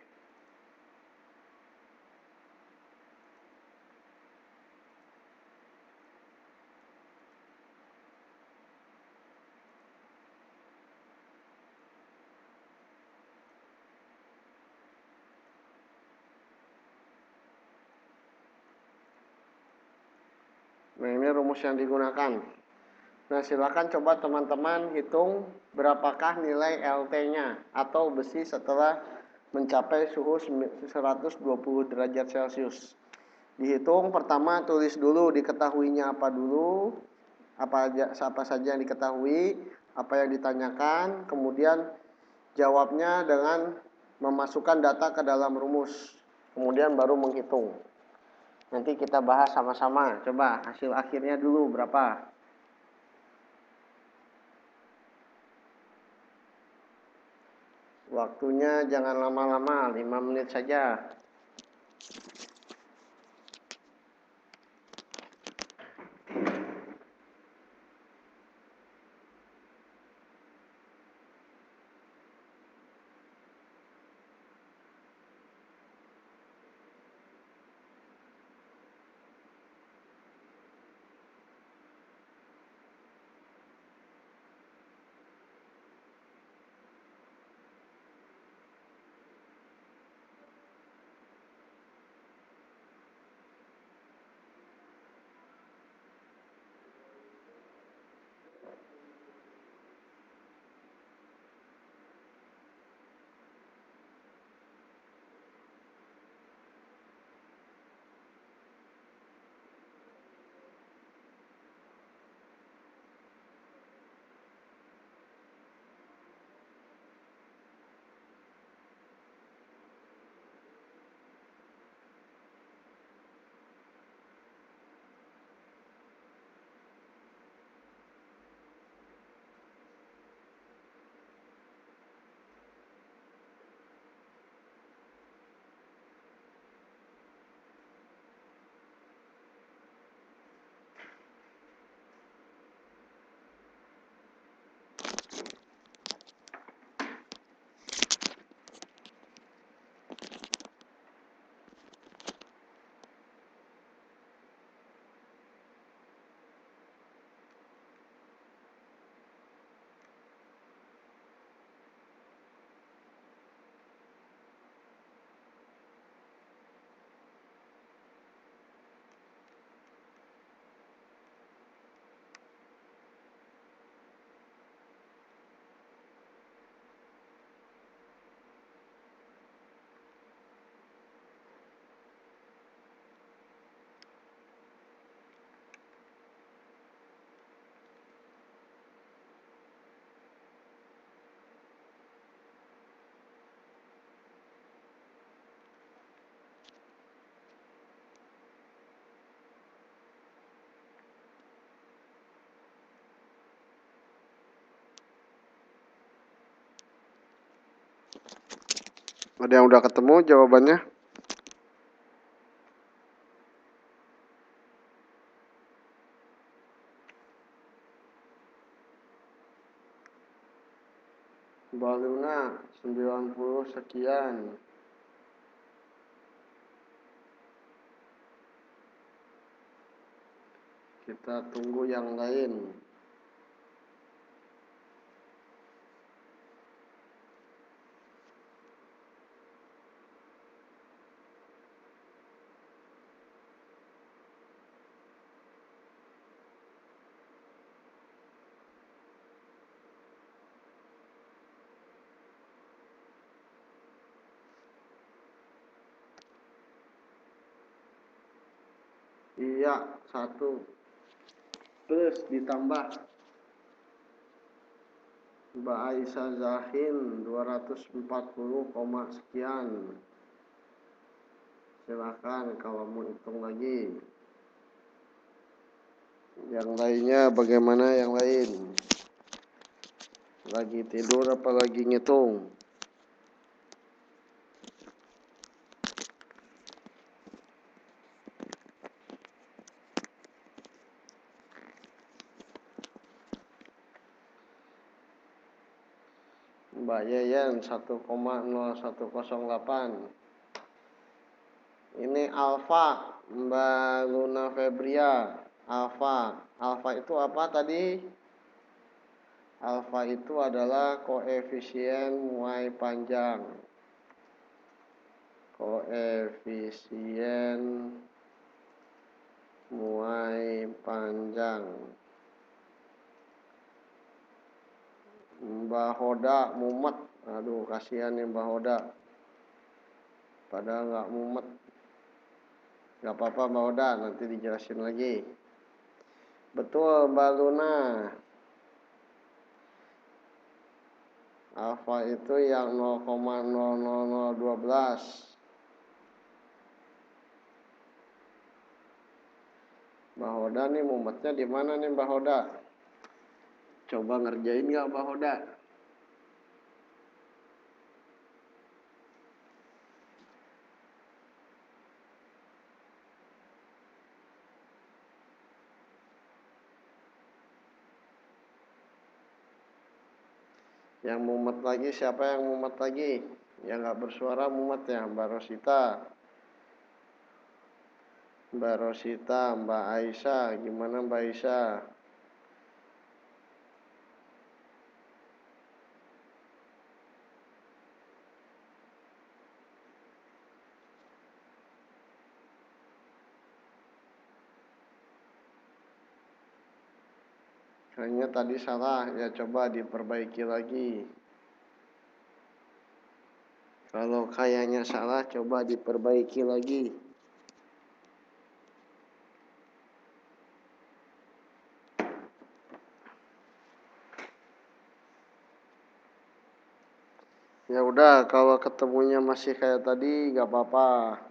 Nah, ini rumus yang digunakan. Nah, silakan coba teman-teman hitung berapakah nilai LT-nya atau besi setelah mencapai suhu 120 derajat Celcius. Dihitung, pertama tulis dulu diketahuinya apa dulu, apa saja yang diketahui, apa yang ditanyakan, kemudian jawabnya dengan memasukkan data ke dalam rumus, kemudian baru menghitung. Nanti kita bahas sama-sama. Coba hasil akhirnya dulu berapa? Waktunya jangan lama-lama, 5 menit saja. Ada yang udah ketemu jawabannya? Mbak Luna 90 sekian. Kita tunggu yang lain. Iya, 1. Terus ditambah Mbak Aisyah Zahin 240, sekian. Silakan kalau mau hitung lagi. Yang lainnya bagaimana yang lain? Lagi tidur apa lagi ngitung? Mbak Yeyen 1,0108. Ini alfa, Mbak Luna Febria. Alfa itu apa tadi? Alfa itu adalah koefisien muai panjang. Koefisien muai panjang. Mbak Hoda mumet. Aduh, kasihan nih Mbak Hoda. Padahal nggak mumet. Nggak apa-apa Mbak Hoda, nanti dijelasin lagi. Betul Mbak Luna. Alfa itu yang 0,00012. Mbak Hoda nih mumetnya di mana nih Mbak Hoda? Coba ngerjain nggak Mbak Hoda? Yang mumet lagi siapa yang mumet lagi? Yang nggak bersuara mumet ya Mbak Rosita. Mbak Rosita, Mbak Aisyah, gimana Mbak Aisyah? Kayaknya tadi salah, ya coba diperbaiki lagi. Kalau kayaknya salah, coba diperbaiki lagi. Ya udah, kalau ketemunya masih kayak tadi, gak apa-apa.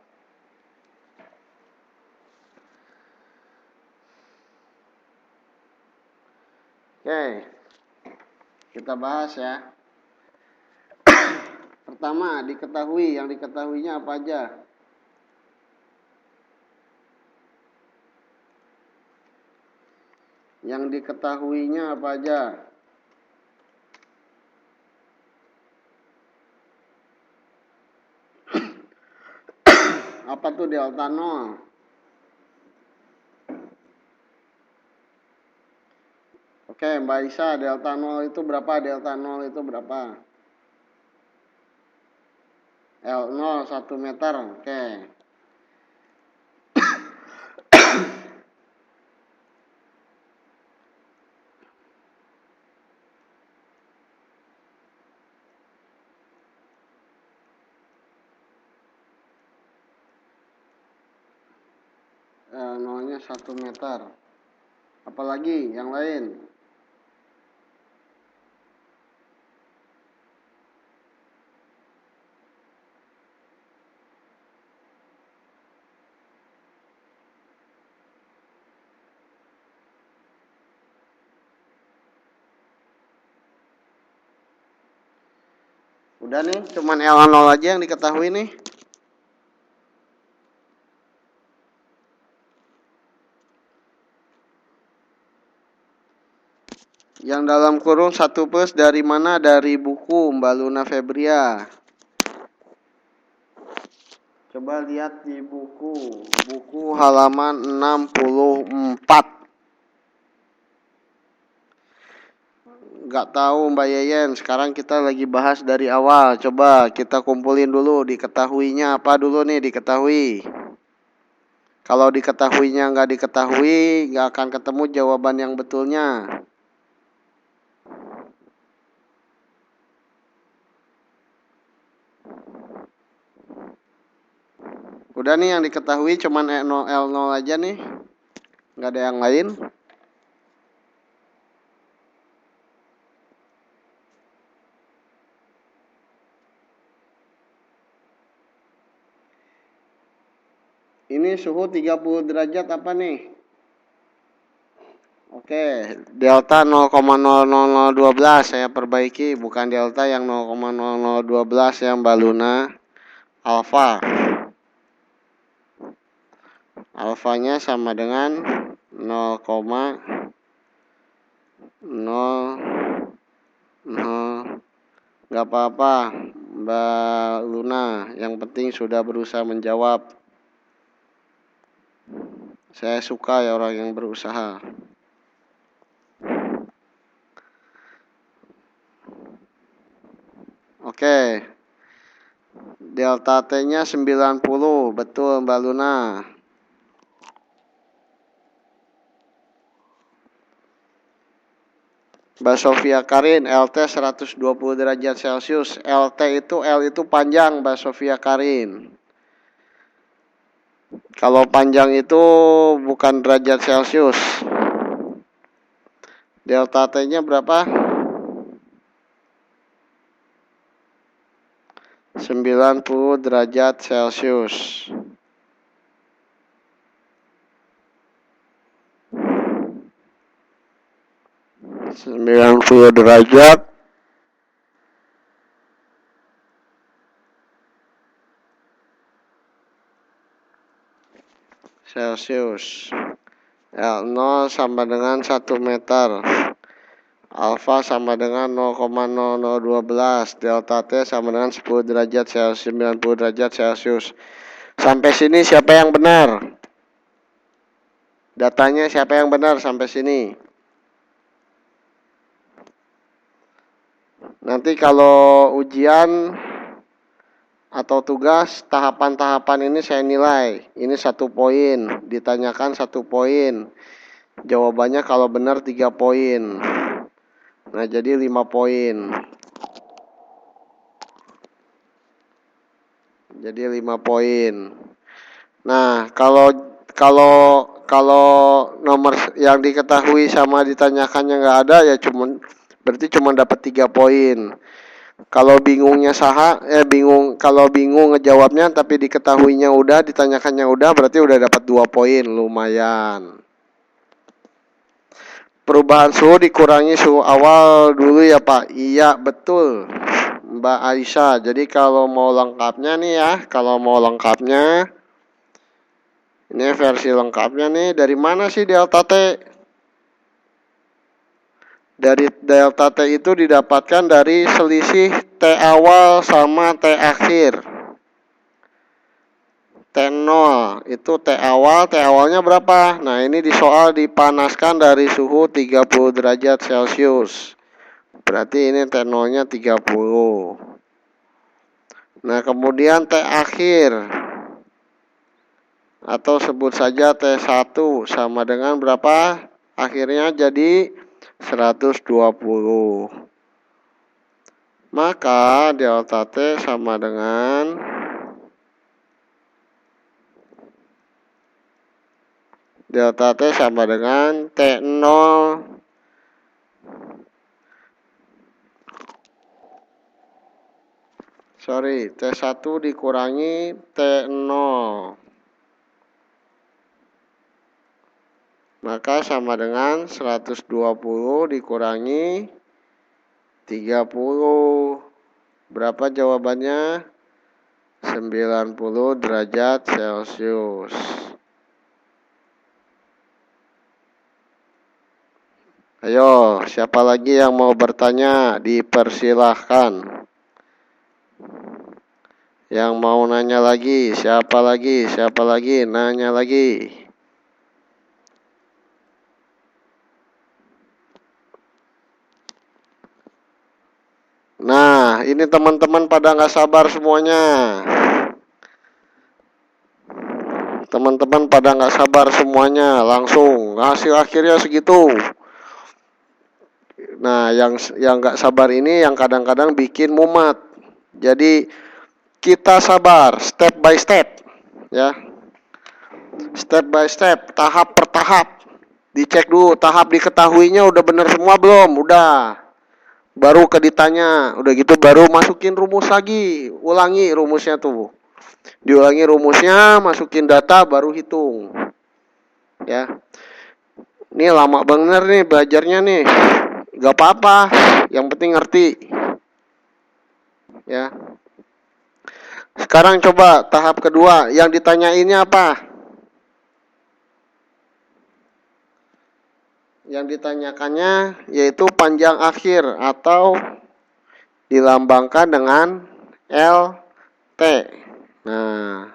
Oke, kita bahas ya. Pertama, diketahui. Yang diketahuinya apa aja? Yang diketahuinya apa aja? Apa tuh delta nol? Oke, Mbak Isa, delta nol itu berapa? Delta nol itu berapa? L0 1 meter. Oke. L0-nya 1 meter. Apalagi yang lain? Udah nih, cuman L0 aja yang diketahui nih. Yang dalam kurung 1 plus dari mana? Dari buku Mbak Luna Febria. Coba lihat di buku halaman 64. Nggak tahu Mbak Yeyen, sekarang kita lagi bahas dari awal. Coba kita kumpulin dulu, diketahuinya apa dulu nih diketahui. Kalau diketahuinya nggak diketahui, nggak akan ketemu jawaban yang betulnya. Udah nih yang diketahui cuman E0, L0 aja nih. Nggak ada yang lain. Ini suhu 30 derajat apa nih? Oke, delta 0,00012 saya perbaiki, bukan delta yang 0,0012 yang Mbak Luna. Alfa. Alfanya sama dengan 0,00. Nggak apa-apa Mbak Luna, yang penting sudah berusaha menjawab. Saya suka ya orang yang berusaha. Oke. Delta T-nya 90, betul Mbak Luna. Mbak Sofia Karin, LT 120 derajat Celcius. L itu panjang Mbak Sofia Karin. Kalau panjang itu bukan derajat Celcius. Delta T-nya berapa? 90 derajat Celcius. Sembilan puluh derajat Celcius. L0 sama dengan 1 meter. Alfa sama dengan 0,0012. Delta T sama dengan 10 derajat Celcius, 90 derajat Celcius. Sampai sini siapa yang benar? Datanya siapa yang benar sampai sini? Nanti kalau ujian atau tugas, tahapan-tahapan ini saya nilai. Ini 1 poin, ditanyakan 1 poin. Jawabannya kalau benar 3 poin. Nah, jadi 5 poin. Jadi 5 poin. Nah, kalau nomor yang diketahui sama ditanyakannya nggak ada ya berarti cuma dapat 3 poin. Kalau bingungnya kalau bingung ngejawabnya tapi diketahuinya udah, ditanyakannya udah, berarti udah dapat 2 poin, lumayan. Perubahan suhu dikurangi suhu awal dulu ya Pak. Iya, betul Mbak Aisyah. Jadi kalau mau lengkapnya nih ya, ini versi lengkapnya nih, dari mana sih delta T? Dari delta T itu didapatkan dari selisih T awal sama T akhir. T0 itu T awalnya berapa? Nah, ini di soal dipanaskan dari suhu 30 derajat Celcius. Berarti ini T0-nya 30. Nah, kemudian T akhir atau sebut saja T1 sama dengan berapa? Akhirnya jadi 120. Maka delta T sama dengan T0 T1 dikurangi T0. Maka sama dengan 120 dikurangi 30. Berapa jawabannya? 90 derajat Celcius. Ayo, siapa lagi yang mau bertanya? Dipersilahkan. Yang mau nanya lagi? Siapa lagi? Siapa lagi? Nanya lagi. Nah, ini teman-teman pada nggak sabar semuanya. Teman-teman pada nggak sabar semuanya. Langsung, hasil akhirnya segitu. Nah, yang nggak sabar ini yang kadang-kadang bikin mumet. Jadi, kita sabar, step by step. Ya, step by step, tahap per tahap. Dicek dulu, tahap diketahuinya udah bener semua belum? Udah. Baru ke ditanya, udah gitu baru masukin rumus lagi, ulangi rumusnya tuh. Diulangi rumusnya, masukin data, baru hitung. Ya. Ini lama bener nih belajarnya nih. Gak apa-apa, yang penting ngerti. Ya. Sekarang coba tahap kedua, yang ditanyainnya apa? Yang ditanyakannya yaitu panjang akhir atau dilambangkan dengan LT. Nah,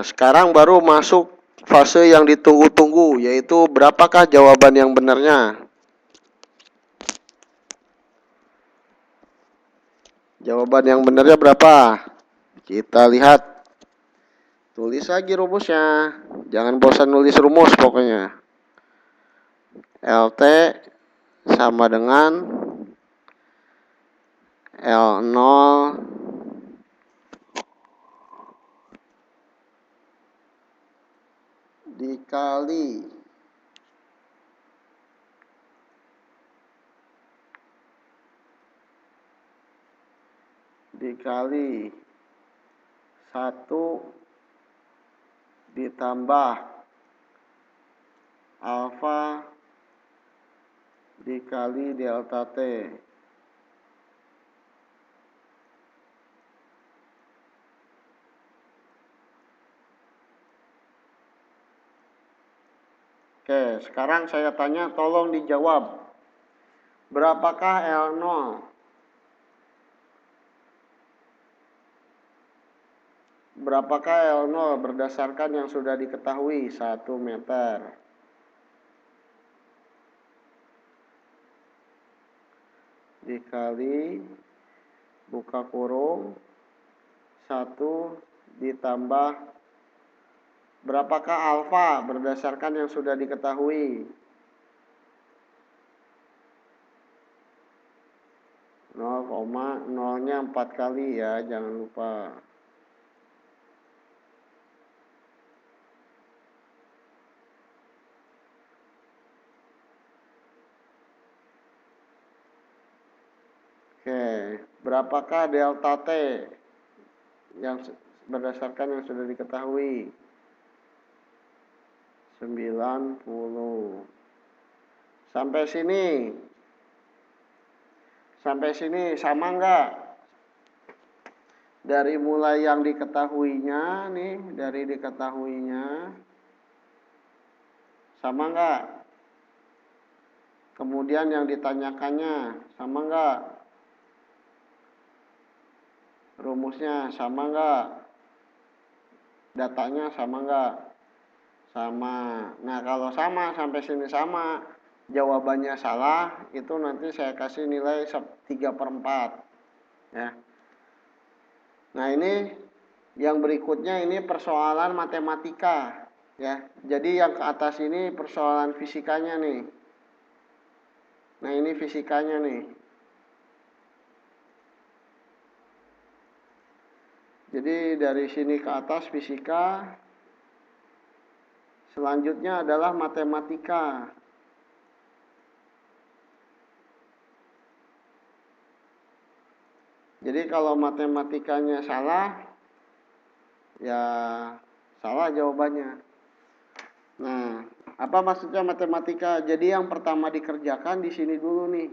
sekarang baru masuk fase yang ditunggu-tunggu, yaitu berapakah jawaban yang benarnya. Jawaban yang benarnya berapa? Kita lihat. Tulis lagi rumusnya. Jangan bosan nulis rumus pokoknya. LT sama dengan L0 dikali dikali 1 ditambah alfa dikali delta T. Oke, sekarang saya tanya, tolong dijawab. Berapakah L0? Berapakah L0 berdasarkan yang sudah diketahui? 1 meter. Dikali, buka kurung, 1 ditambah, berapakah alfa berdasarkan yang sudah diketahui? 0,0-nya 4 kali ya, jangan lupa. Oke, berapakah delta T yang berdasarkan yang sudah diketahui? 90. Sampai sini sama enggak? Dari mulai yang diketahuinya nih, dari diketahuinya sama enggak? Kemudian yang ditanyakannya sama enggak? Rumusnya sama enggak? Datanya sama enggak? Sama. Nah, kalau sama sampai sini sama, jawabannya salah, itu nanti saya kasih nilai 3/4. Ya. Nah, ini yang berikutnya ini persoalan matematika. Ya. Jadi yang ke atas ini persoalan fisikanya nih. Nah, ini fisikanya nih. Jadi dari sini ke atas fisika, selanjutnya adalah matematika. Jadi kalau matematikanya salah, ya salah jawabannya. Nah, apa maksudnya matematika? Jadi yang pertama dikerjakan di sini dulu nih.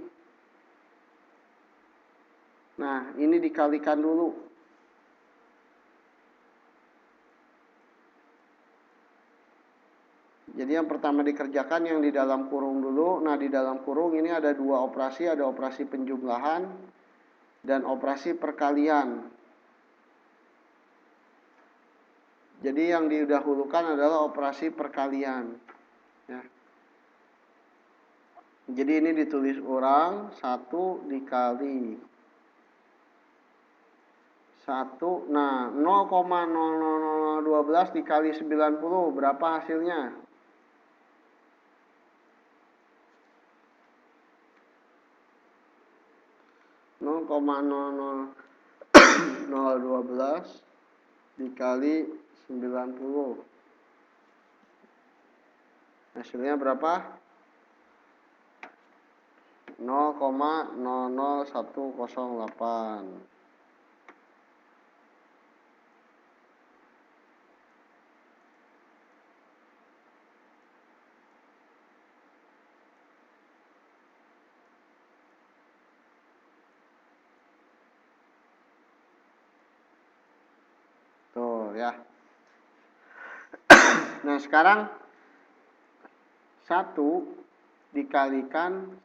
Nah, ini dikalikan dulu. Jadi yang pertama dikerjakan yang di dalam kurung dulu. Nah, di dalam kurung ini ada dua operasi, ada operasi penjumlahan dan operasi perkalian. Jadi yang didahulukan adalah operasi perkalian. Ya. Jadi ini ditulis orang 1 dikali 1. Nah, 0,00012 dikali 90 berapa hasilnya? 0,00012 dikali 90. Hasilnya berapa? 0,00108. Tuh ya. Nah, sekarang 1 dikalikan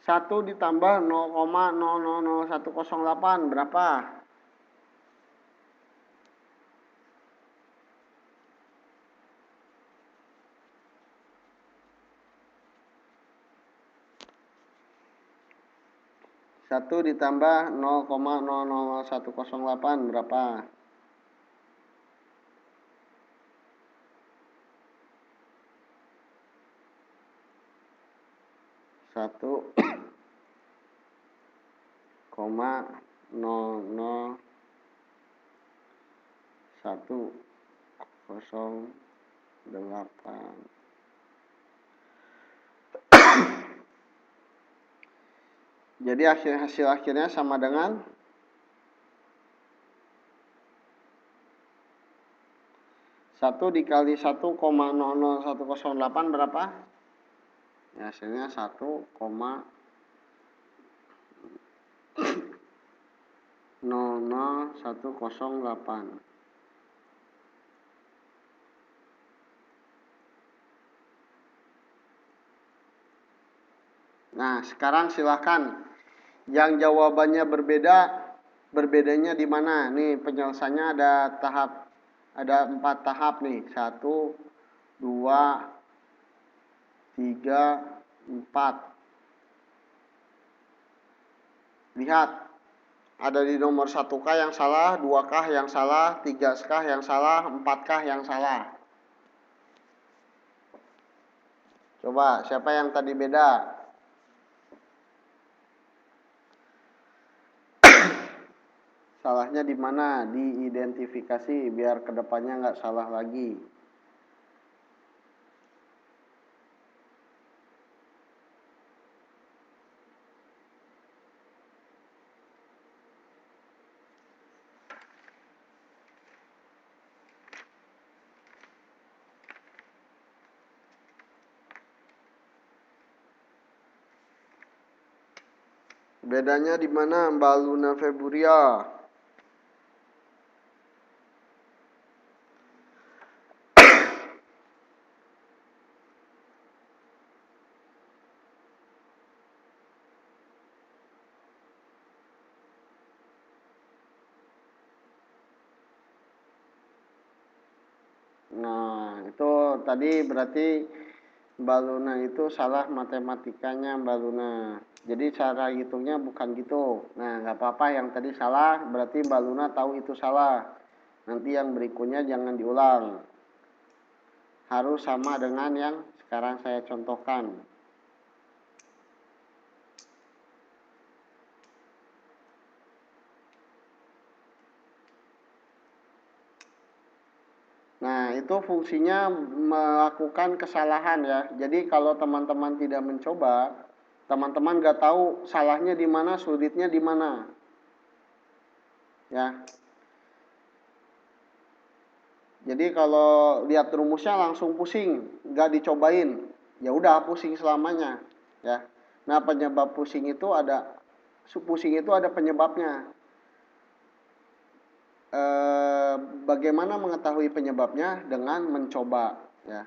1 ditambah 0,000108 berapa? 1 ditambah 0,00108 berapa? 1,00108. Jadi hasil akhirnya sama dengan 1 dikali 1,00108 berapa? Ya, hasilnya 1,00108. Nah, sekarang silakan. Yang jawabannya berbeda, berbedanya di mana? Nih, penyelesaiannya ada 4 tahap nih. 1, 2, 3, 4. Lihat, ada di nomor 1K yang salah, 2K yang salah, 3K yang salah, 4K yang salah. Coba, siapa yang tadi beda? Salahnya di mana? Diidentifikasi biar kedepannya nggak salah lagi. Bedanya di mana, Mbak Luna Feburia? Nah, itu tadi berarti Mbak Luna itu salah matematikanya Mbak Luna. Jadi cara hitungnya bukan gitu. Nah, nggak apa-apa yang tadi salah, berarti Mbak Luna tahu itu salah. Nanti yang berikutnya jangan diulang. Harus sama dengan yang sekarang saya contohkan. Nah, itu fungsinya melakukan kesalahan ya. Jadi kalau teman-teman tidak mencoba, teman-teman nggak tahu salahnya di mana, sulitnya di mana. ya. Jadi kalau lihat rumusnya langsung pusing, nggak dicobain, ya udah pusing selamanya, ya. Nah penyebab pusing itu ada penyebabnya. Bagaimana mengetahui penyebabnya? Dengan mencoba, ya.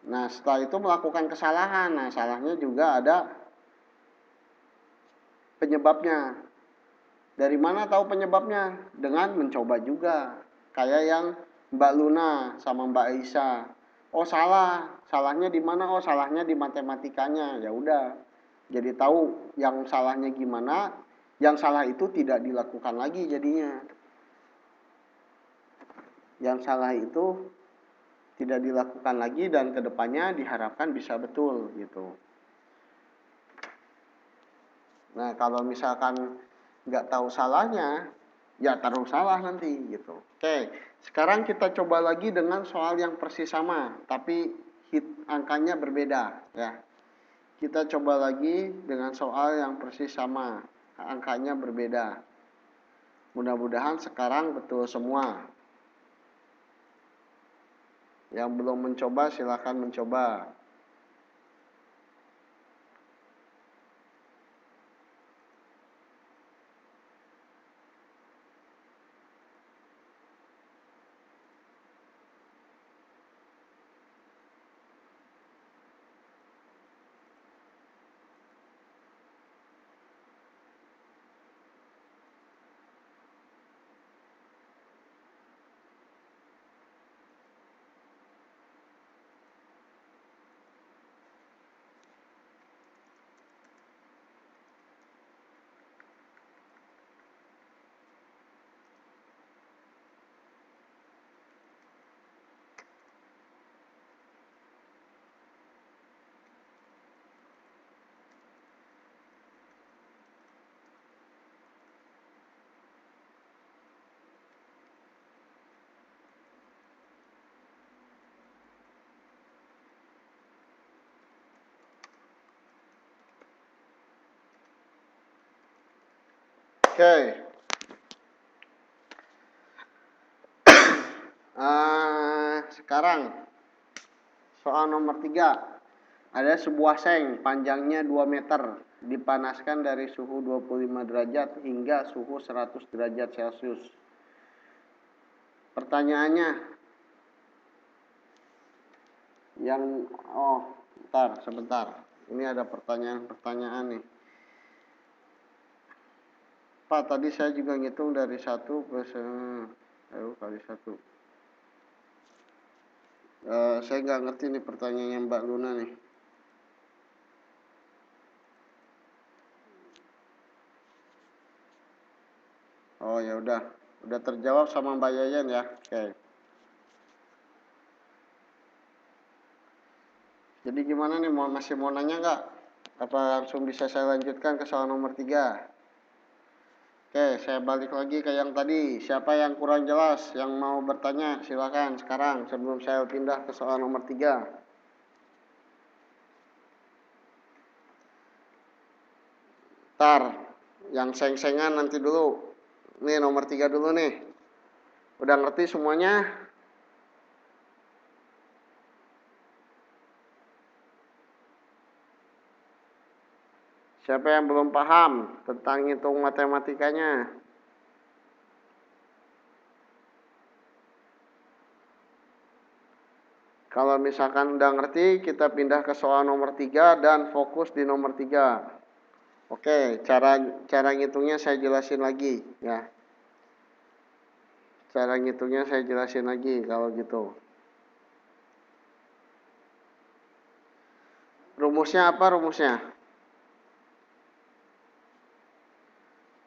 Nah setelah itu melakukan kesalahan, nah salahnya juga ada penyebabnya. Dari mana tahu penyebabnya? Dengan mencoba juga. Kayak yang Mbak Luna sama Mbak Aisyah. Oh salah, salahnya di mana? Oh salahnya di matematikanya. Ya udah, jadi tahu yang salahnya gimana. Yang salah itu tidak dilakukan lagi jadinya. Yang salah itu tidak dilakukan lagi dan kedepannya diharapkan bisa betul gitu. Nah kalau misalkan nggak tahu salahnya, ya terus salah nanti gitu. Oke, sekarang kita coba lagi dengan soal yang persis sama, tapi angkanya berbeda ya. Kita coba lagi dengan soal yang persis sama, angkanya berbeda. Mudah-mudahan sekarang betul semua. Yang belum mencoba silahkan mencoba. Oke, sekarang soal nomor 3. Ada sebuah seng panjangnya 2 meter dipanaskan dari suhu 25 derajat hingga suhu 100 derajat Celcius. Pertanyaannya sebentar. Ini ada pertanyaan nih. Pak, tadi saya juga ngitung dari 1 plus kali 1. Saya nggak ngerti nih pertanyaannya Mbak Luna nih. Oh ya udah terjawab sama Mbak Yayan ya. Oke. Jadi gimana nih, masih mau nanya nggak? Apa langsung bisa saya lanjutkan ke soal nomor 3? Oke, saya balik lagi ke yang tadi. Siapa yang kurang jelas, yang mau bertanya, silakan sekarang sebelum saya pindah ke soal nomor 3. Ntar, yang seng-sengan nanti dulu. Nih nomor 3 dulu nih. Udah ngerti semuanya? Siapa yang belum paham tentang hitung matematikanya? Kalau misalkan udah ngerti, kita pindah ke soal nomor 3 dan fokus di nomor 3. Oke, cara ngitungnya saya jelasin lagi ya. Cara ngitungnya saya jelasin lagi kalau gitu. Rumusnya apa rumusnya?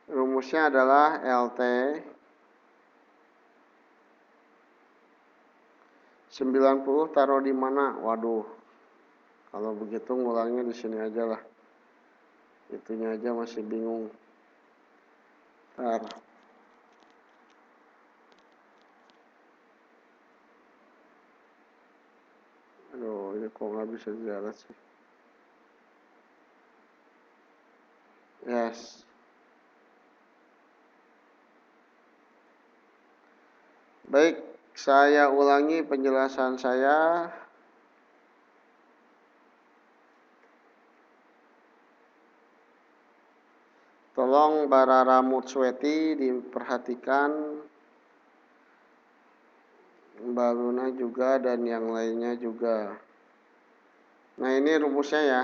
Rumusnya adalah LT 90 taruh di mana? Waduh. Kalau begitu ngulangnya di sini aja lah. Itunya aja masih bingung. Ntar. Aduh, ini kok nggak bisa jalan sih. Yes. Baik, saya ulangi penjelasan saya. Tolong Barara Mutsweti diperhatikan, Mbak Luna juga, dan yang lainnya juga. Nah, ini rumusnya ya.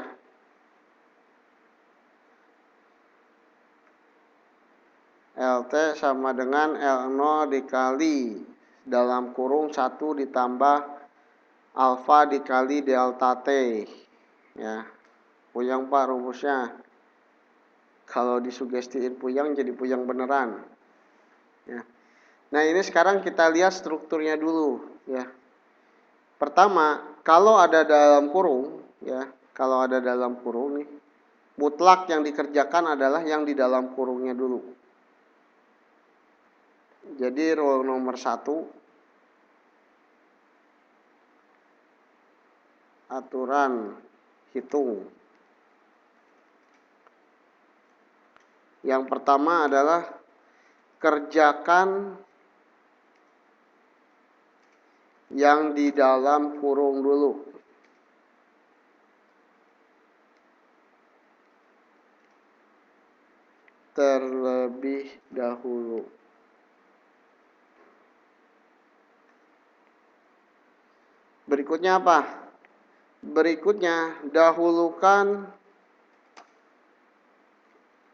LT sama dengan L0 dikali dalam kurung 1 ditambah alfa dikali delta T. Ya, puyang Pak rumusnya. Kalau disugestiin puyang jadi puyang beneran. Ya. Nah, ini sekarang kita lihat strukturnya dulu ya. Pertama, kalau ada dalam kurung ya, kalau ada dalam kurung nih, mutlak yang dikerjakan adalah yang di dalam kurungnya dulu. Jadi rule nomor 1, aturan hitung. Yang pertama adalah kerjakan yang di dalam kurung dulu. Terlebih dahulu. Berikutnya apa? Berikutnya, dahulukan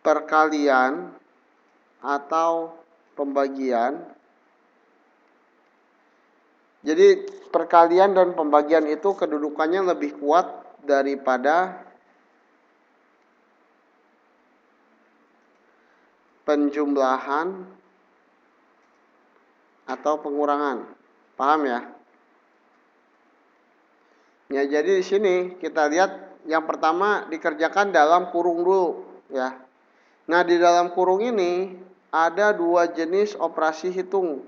perkalian atau pembagian. Jadi perkalian dan pembagian itu kedudukannya lebih kuat daripada penjumlahan atau pengurangan. Paham ya? Ya, jadi di sini kita lihat yang pertama dikerjakan dalam kurung dulu ya. Nah, di dalam kurung ini ada 2 jenis operasi hitung.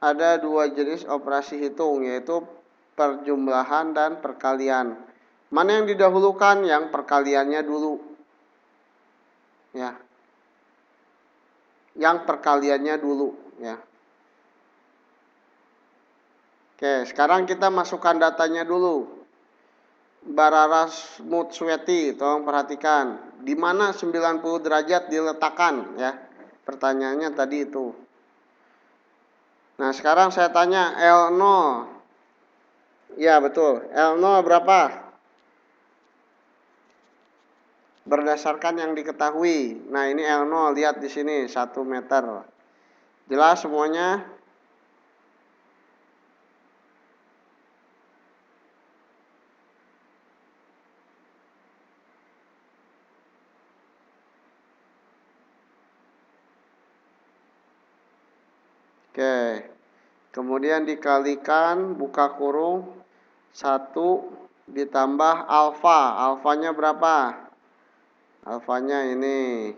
Ada 2 jenis operasi hitung, yaitu perjumlahan dan perkalian. Mana yang didahulukan? Yang perkaliannya dulu. Ya. Yang perkaliannya dulu ya. Oke, sekarang kita masukkan datanya dulu. Barara Mutsweti, tolong perhatikan. Di mana 90 derajat diletakkan ya? Pertanyaannya tadi itu. Nah, sekarang saya tanya L0. Ya, betul. L0 berapa? Berdasarkan yang diketahui. Nah, ini L0, lihat di sini 1 meter. Jelas semuanya? Oke. Kemudian dikalikan, buka kurung, 1 ditambah alfa. Alfanya berapa? Alfanya ini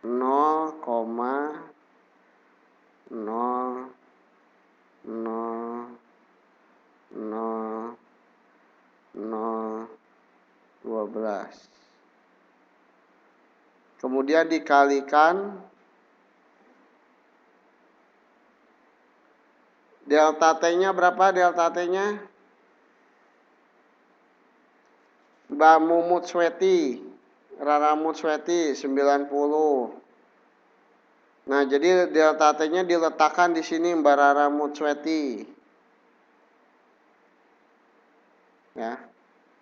0,000012. Kemudian dikalikan delta T-nya berapa? Delta T-nya Mbak Mutsweti, Rara Mutsweti 90. Nah, jadi delta T-nya diletakkan di sini Mbak Rara Mutsweti. Ya.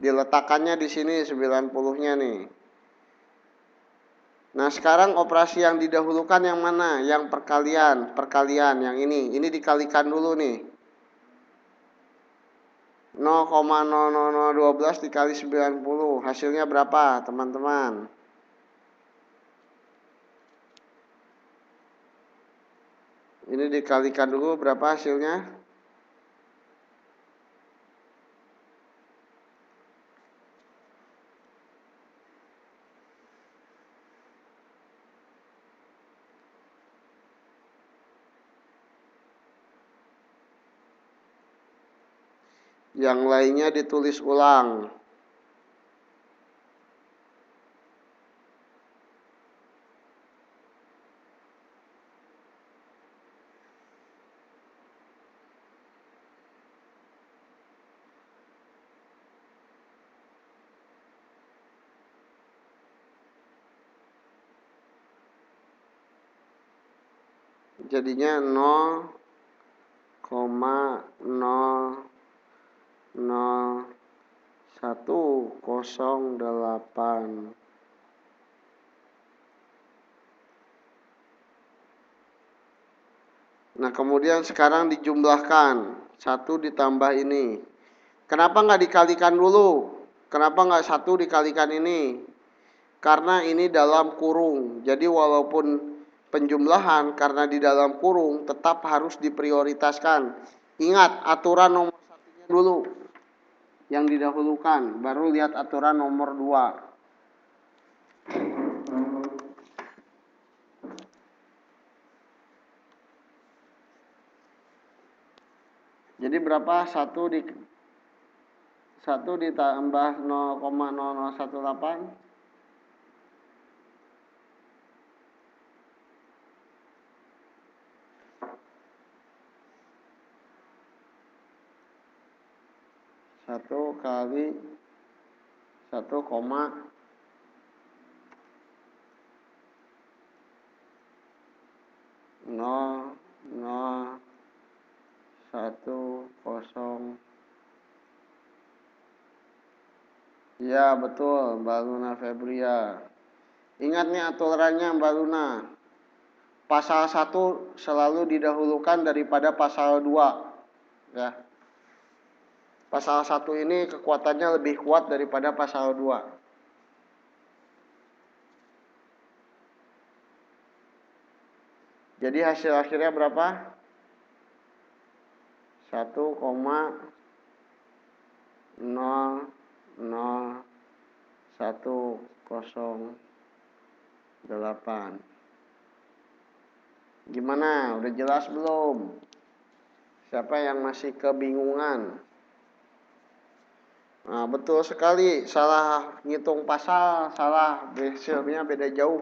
Diletakkannya di sini 90-nya nih. Nah, sekarang operasi yang didahulukan yang mana? Yang perkalian yang ini. Ini dikalikan dulu nih. 0,00012 dikali 90. Hasilnya berapa, teman-teman? Ini dikalikan dulu berapa hasilnya? Yang lainnya ditulis ulang. Jadinya 0,00108. Nah, kemudian sekarang dijumlahkan. 1 ditambah ini. Kenapa nggak dikalikan dulu? Kenapa nggak 1 dikalikan ini? Karena ini dalam kurung. Jadi walaupun penjumlahan karena di dalam kurung tetap harus diprioritaskan. Ingat aturan nomor 1-nya dulu yang didahulukan, baru lihat aturan nomor 2. Jadi berapa? 1 ditambah 0,0018. Satu kali 1,0010. Ya betul, Mbak Luna Febria. Ingat nih aturannya Mbak Luna. Pasal 1 selalu didahulukan daripada pasal 2. Ya. Pasal 1 ini kekuatannya lebih kuat daripada pasal 2. Jadi hasil akhirnya berapa? 1,00108. Gimana? Udah jelas belum? Siapa yang masih kebingungan? Nah, betul sekali. Salah ngitung pasal, salah. Hasilnya beda jauh.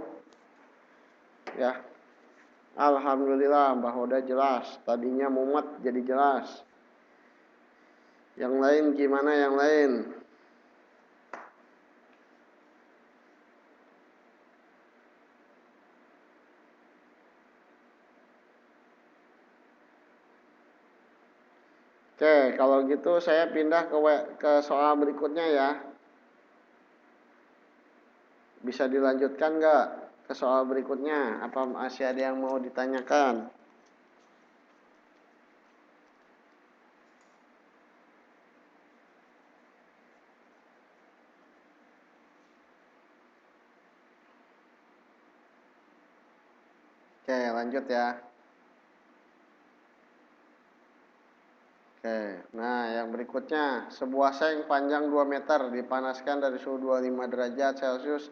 Ya. Alhamdulillah Mbah Hoda jelas. Tadinya mumet jadi jelas. Yang lain gimana yang lain? Oke, kalau gitu saya pindah ke soal berikutnya ya. Bisa dilanjutkan nggak ke soal berikutnya? Apa masih ada yang mau ditanyakan? Oke, lanjut ya. Oke, nah yang berikutnya. Sebuah seng panjang 2 meter dipanaskan dari suhu 25 derajat Celcius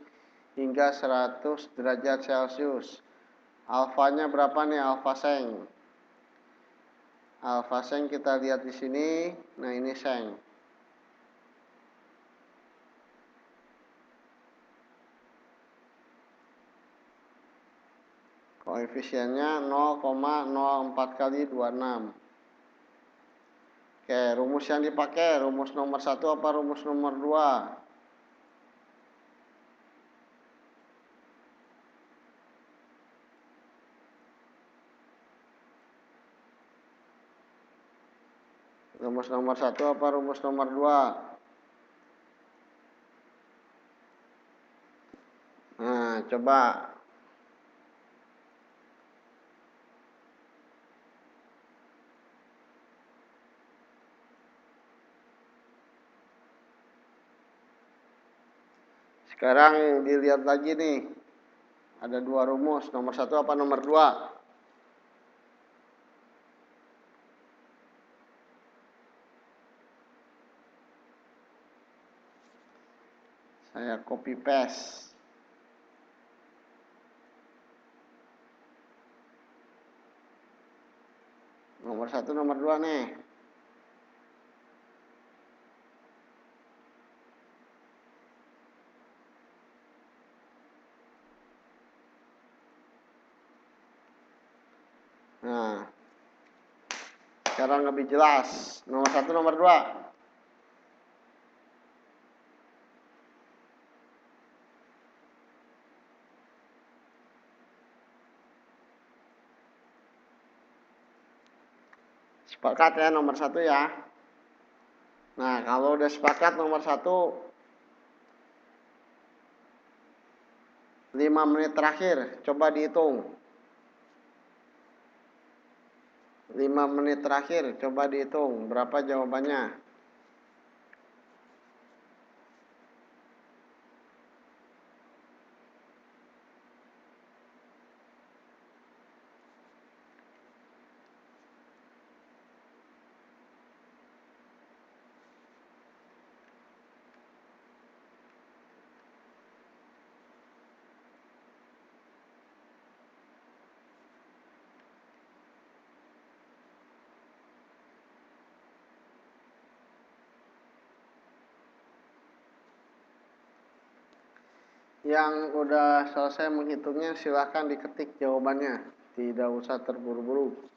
hingga 100 derajat Celcius. Alfanya berapa nih alfa seng? Alfa seng kita lihat di sini. Nah, ini seng. Koefisiennya 0,04 kali 26. Oke, rumus yang dipakai, rumus nomor 1 apa rumus nomor 2? Rumus nomor 1 apa rumus nomor 2? Nah, coba. Sekarang dilihat lagi nih. Ada 2 rumus, nomor 1 apa nomor 2? Saya copy paste. Nomor 1 nomor 2 nih. sekarang lebih jelas. Nomor 1, nomor 2. Sepakat ya nomor 1 ya. Nah, kalau udah sepakat nomor 1, 5 menit terakhir, coba dihitung. 5 menit terakhir, coba dihitung. Berapa jawabannya? Yang udah selesai menghitungnya silahkan diketik jawabannya. Tidak usah terburu-buru.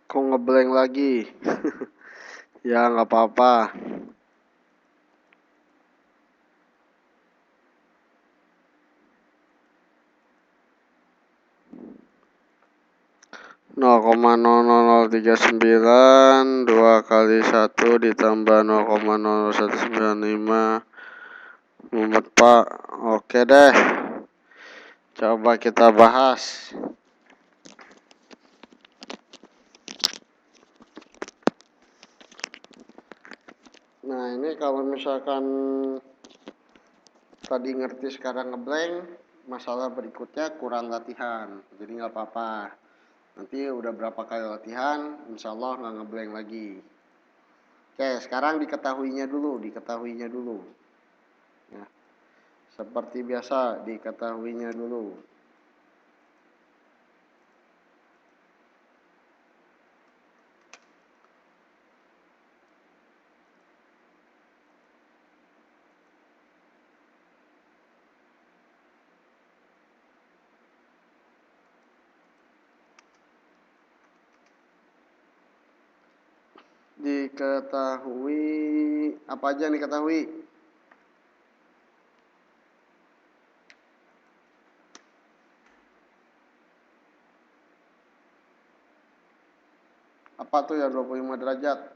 Kok ngeblank lagi? Ya nggak apa-apa. Nol koma 00039 2 kali 1 ditambah 0,0195 Muhammad Pak. Oke deh. Coba kita bahas. Nah, ini kalau misalkan tadi ngerti sekarang ngeblank, masalah berikutnya kurang latihan. Jadi nggak apa-apa. Nanti udah berapa kali latihan, insya Allah nggak ngeblank lagi. Oke, sekarang diketahuinya dulu. Ya, seperti biasa, diketahuinya dulu. Diketahui, apa aja yang diketahui? Apa tuh yang 25 derajat?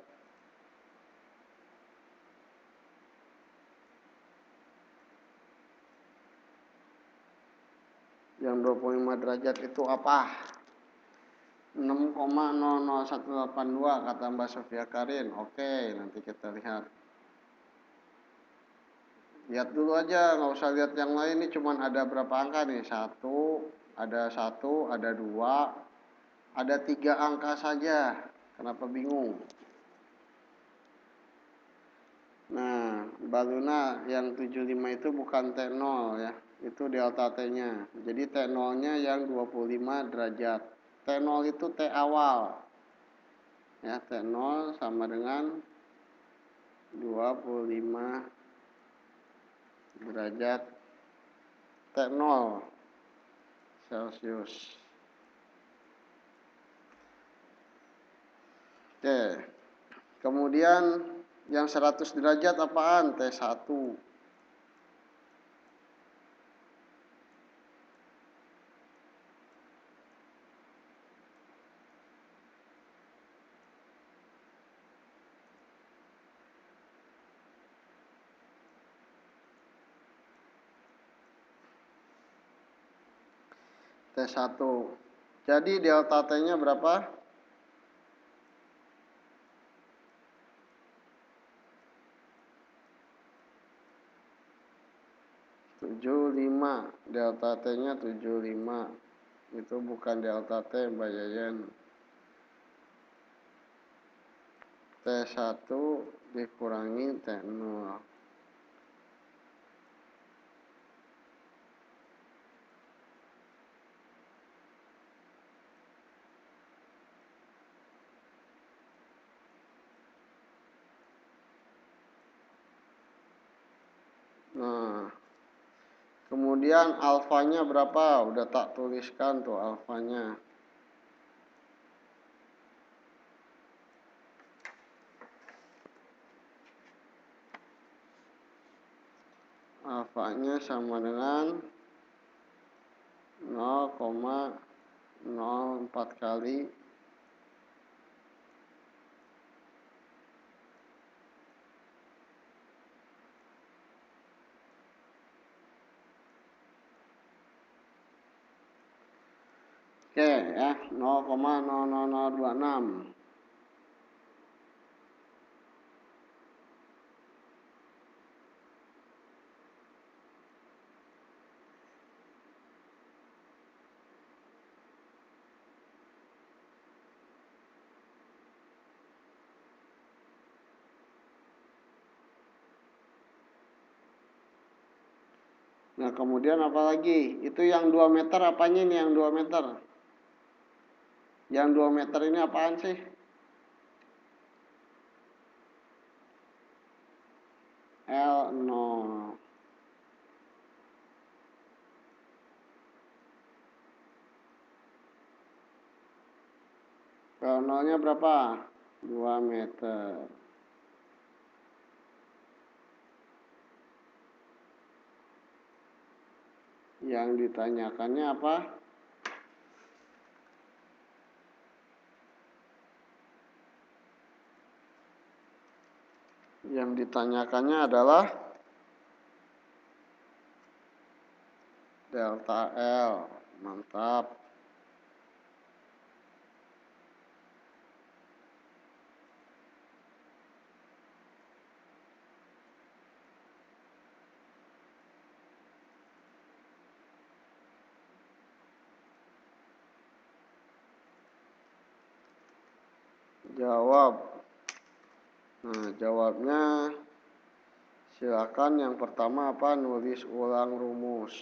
Yang 25 derajat itu apa? 6,00182 kata Mbak Sofia Karin. Oke, nanti kita lihat. Lihat dulu aja, nggak usah lihat yang lain. Ini cuman ada berapa angka nih? Satu, ada dua, ada 3 angka saja. Kenapa bingung? Nah, Mbak Luna yang 75 itu bukan T0 ya. Itu delta T-nya. Jadi T0-nya yang 25 derajat. T0 itu T awal. Ya, T0 sama dengan 25 derajat T0 Celcius. Oke. Kemudian yang 100 derajat apaan? T1. T1. Jadi delta T-nya berapa? 75. Delta T-nya 75. Itu bukan delta T, Mbak Yayan. T1 dikurangi T0. Nah, kemudian alfanya berapa? Udah tak tuliskan tuh alfanya. Alfanya sama dengan 0,04 kali Oke ya, 0,00026. Nah, kemudian apa lagi? Itu yang 2 meter apanya nih yang 2 meter? Yang 2 meter ini apaan sih? L0. Kalau nolnya berapa? 2 meter. Yang ditanyakannya apa? Yang ditanyakannya adalah delta L. Mantap. Jawab. Nah, jawabnya silakan. Yang pertama apa? Nulis ulang rumus.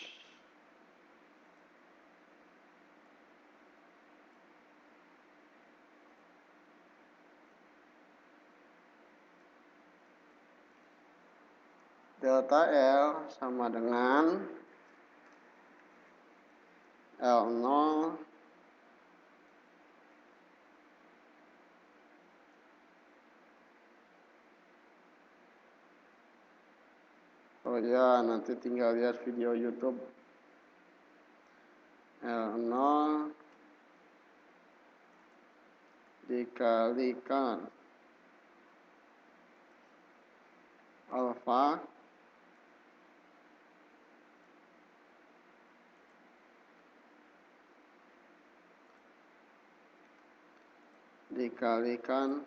Delta L sama dengan L0 oh ya, nanti tinggal lihat video YouTube. L0 dikalikan alfa dikalikan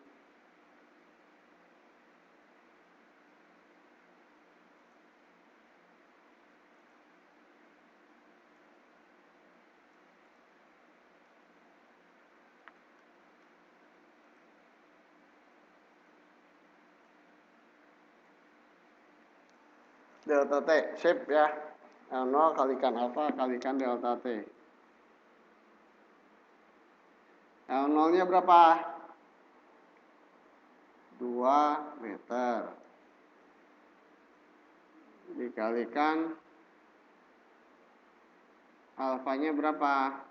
delta T. Sip ya. L0 kalikan alfa kalikan delta T. L0-nya berapa? 2 meter. Dikalikan alfanya berapa?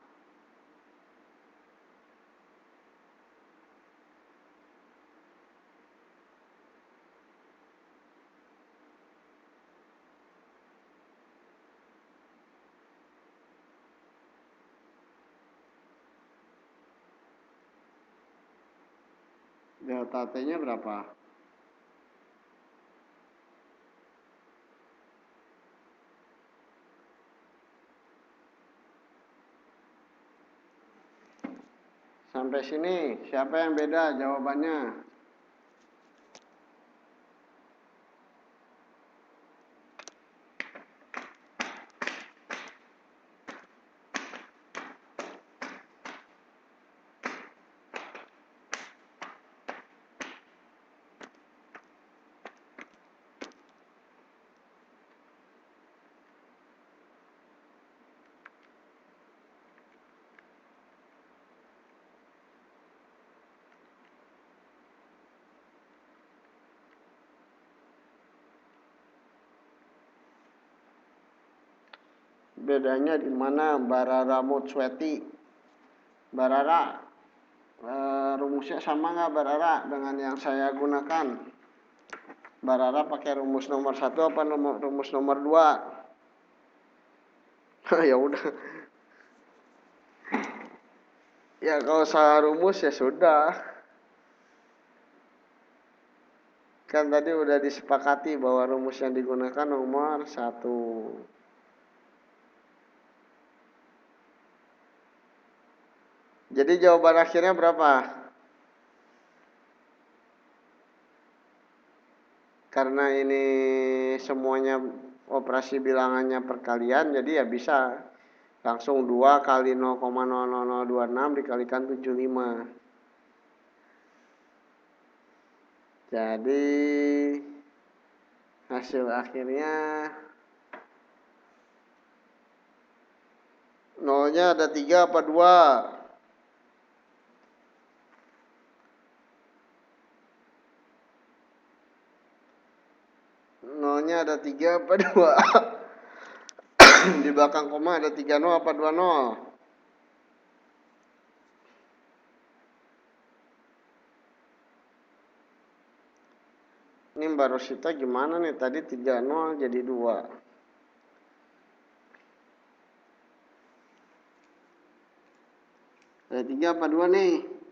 Delta T-nya berapa? Sampai sini, siapa yang beda jawabannya? Bedanya di mana? Barara Mutsweti. Barara, rumusnya sama nggak Barara dengan yang saya gunakan? Barara pakai rumus nomor 1 apa rumus nomor 2? Ya udah. Ya kalau salah rumus ya sudah. Kan tadi udah disepakati bahwa rumus yang digunakan nomor 1. Jadi jawaban akhirnya berapa? Karena ini semuanya operasi bilangannya perkalian, jadi ya bisa langsung 2 kali 0,00026 dikalikan 75. Jadi hasil akhirnya nolnya ada 3 apa 2? Nolnya ada 3 apa 2? Di belakang koma ada 3 nol apa 2 nol? Ini Mbak Rosita gimana nih? Tadi 3-0 jadi 2. Ada 3 apa 2 nih?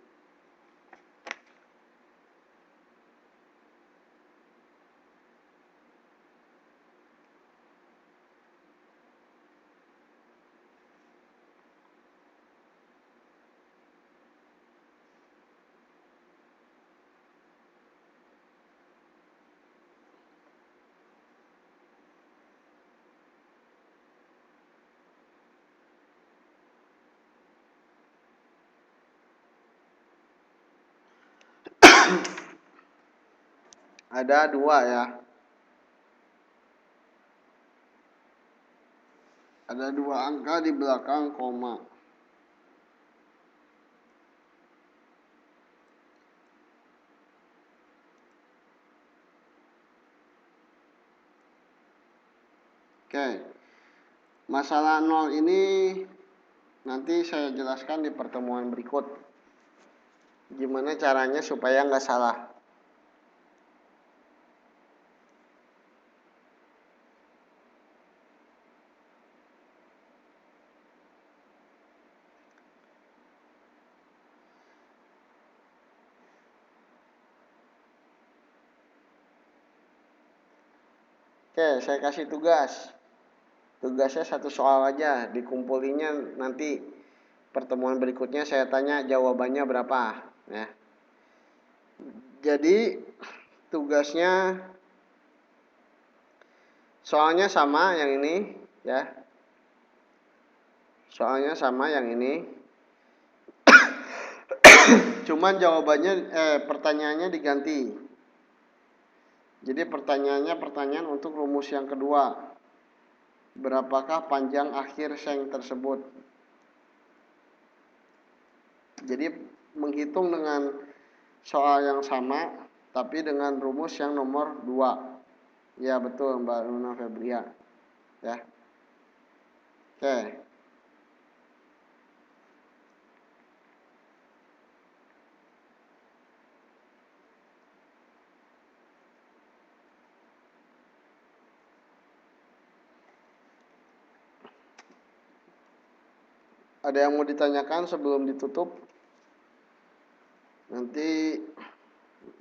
Ada 2 ya. Ada 2 angka di belakang koma. Oke. Masalah 0 ini nanti saya jelaskan di pertemuan berikut. Gimana caranya supaya nggak salah. Oke, saya kasih tugas. Tugasnya 1 soal aja, dikumpulinya nanti pertemuan berikutnya saya tanya jawabannya berapa ya. Jadi tugasnya soalnya sama yang ini ya. Soalnya sama yang ini. Cuman jawabannya pertanyaannya diganti. Jadi pertanyaannya pertanyaan untuk rumus yang kedua. Berapakah panjang akhir seng tersebut? Jadi menghitung dengan soal yang sama tapi dengan rumus yang nomor 2. Ya betul Mbak Luna Febria. Ya. Oke. Ada yang mau ditanyakan sebelum ditutup? Nanti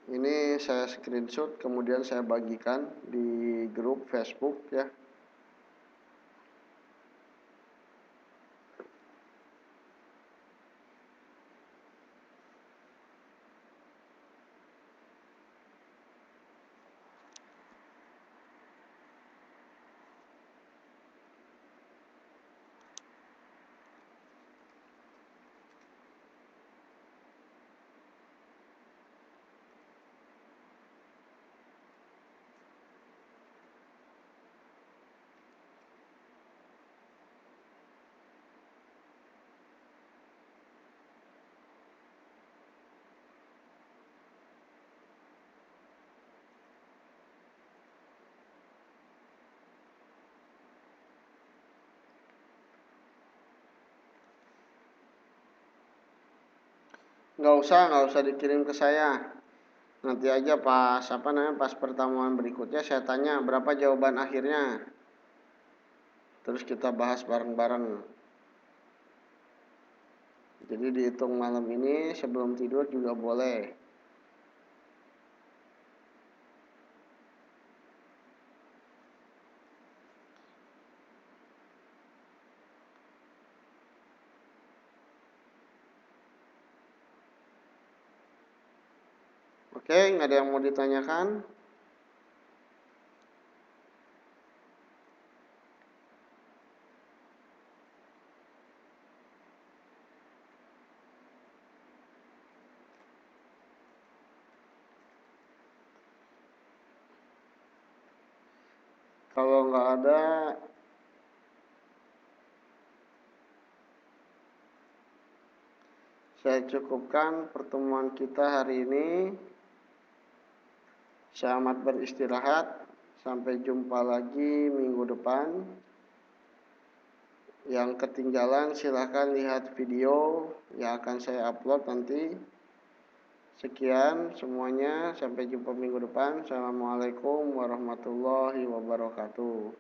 ini saya screenshot kemudian saya bagikan di grup Facebook ya. Nggak usah dikirim ke saya. Nanti aja pas pertemuan berikutnya saya tanya berapa jawaban akhirnya. Terus kita bahas bareng-bareng. Jadi dihitung malam ini sebelum tidur juga boleh. Oke, nggak ada yang mau ditanyakan? Kalau nggak ada, saya cukupkan pertemuan kita hari ini. Selamat beristirahat. Sampai jumpa lagi minggu depan. Yang ketinggalan silahkan lihat video yang akan saya upload nanti. Sekian semuanya, sampai jumpa minggu depan. Assalamualaikum warahmatullahi wabarakatuh.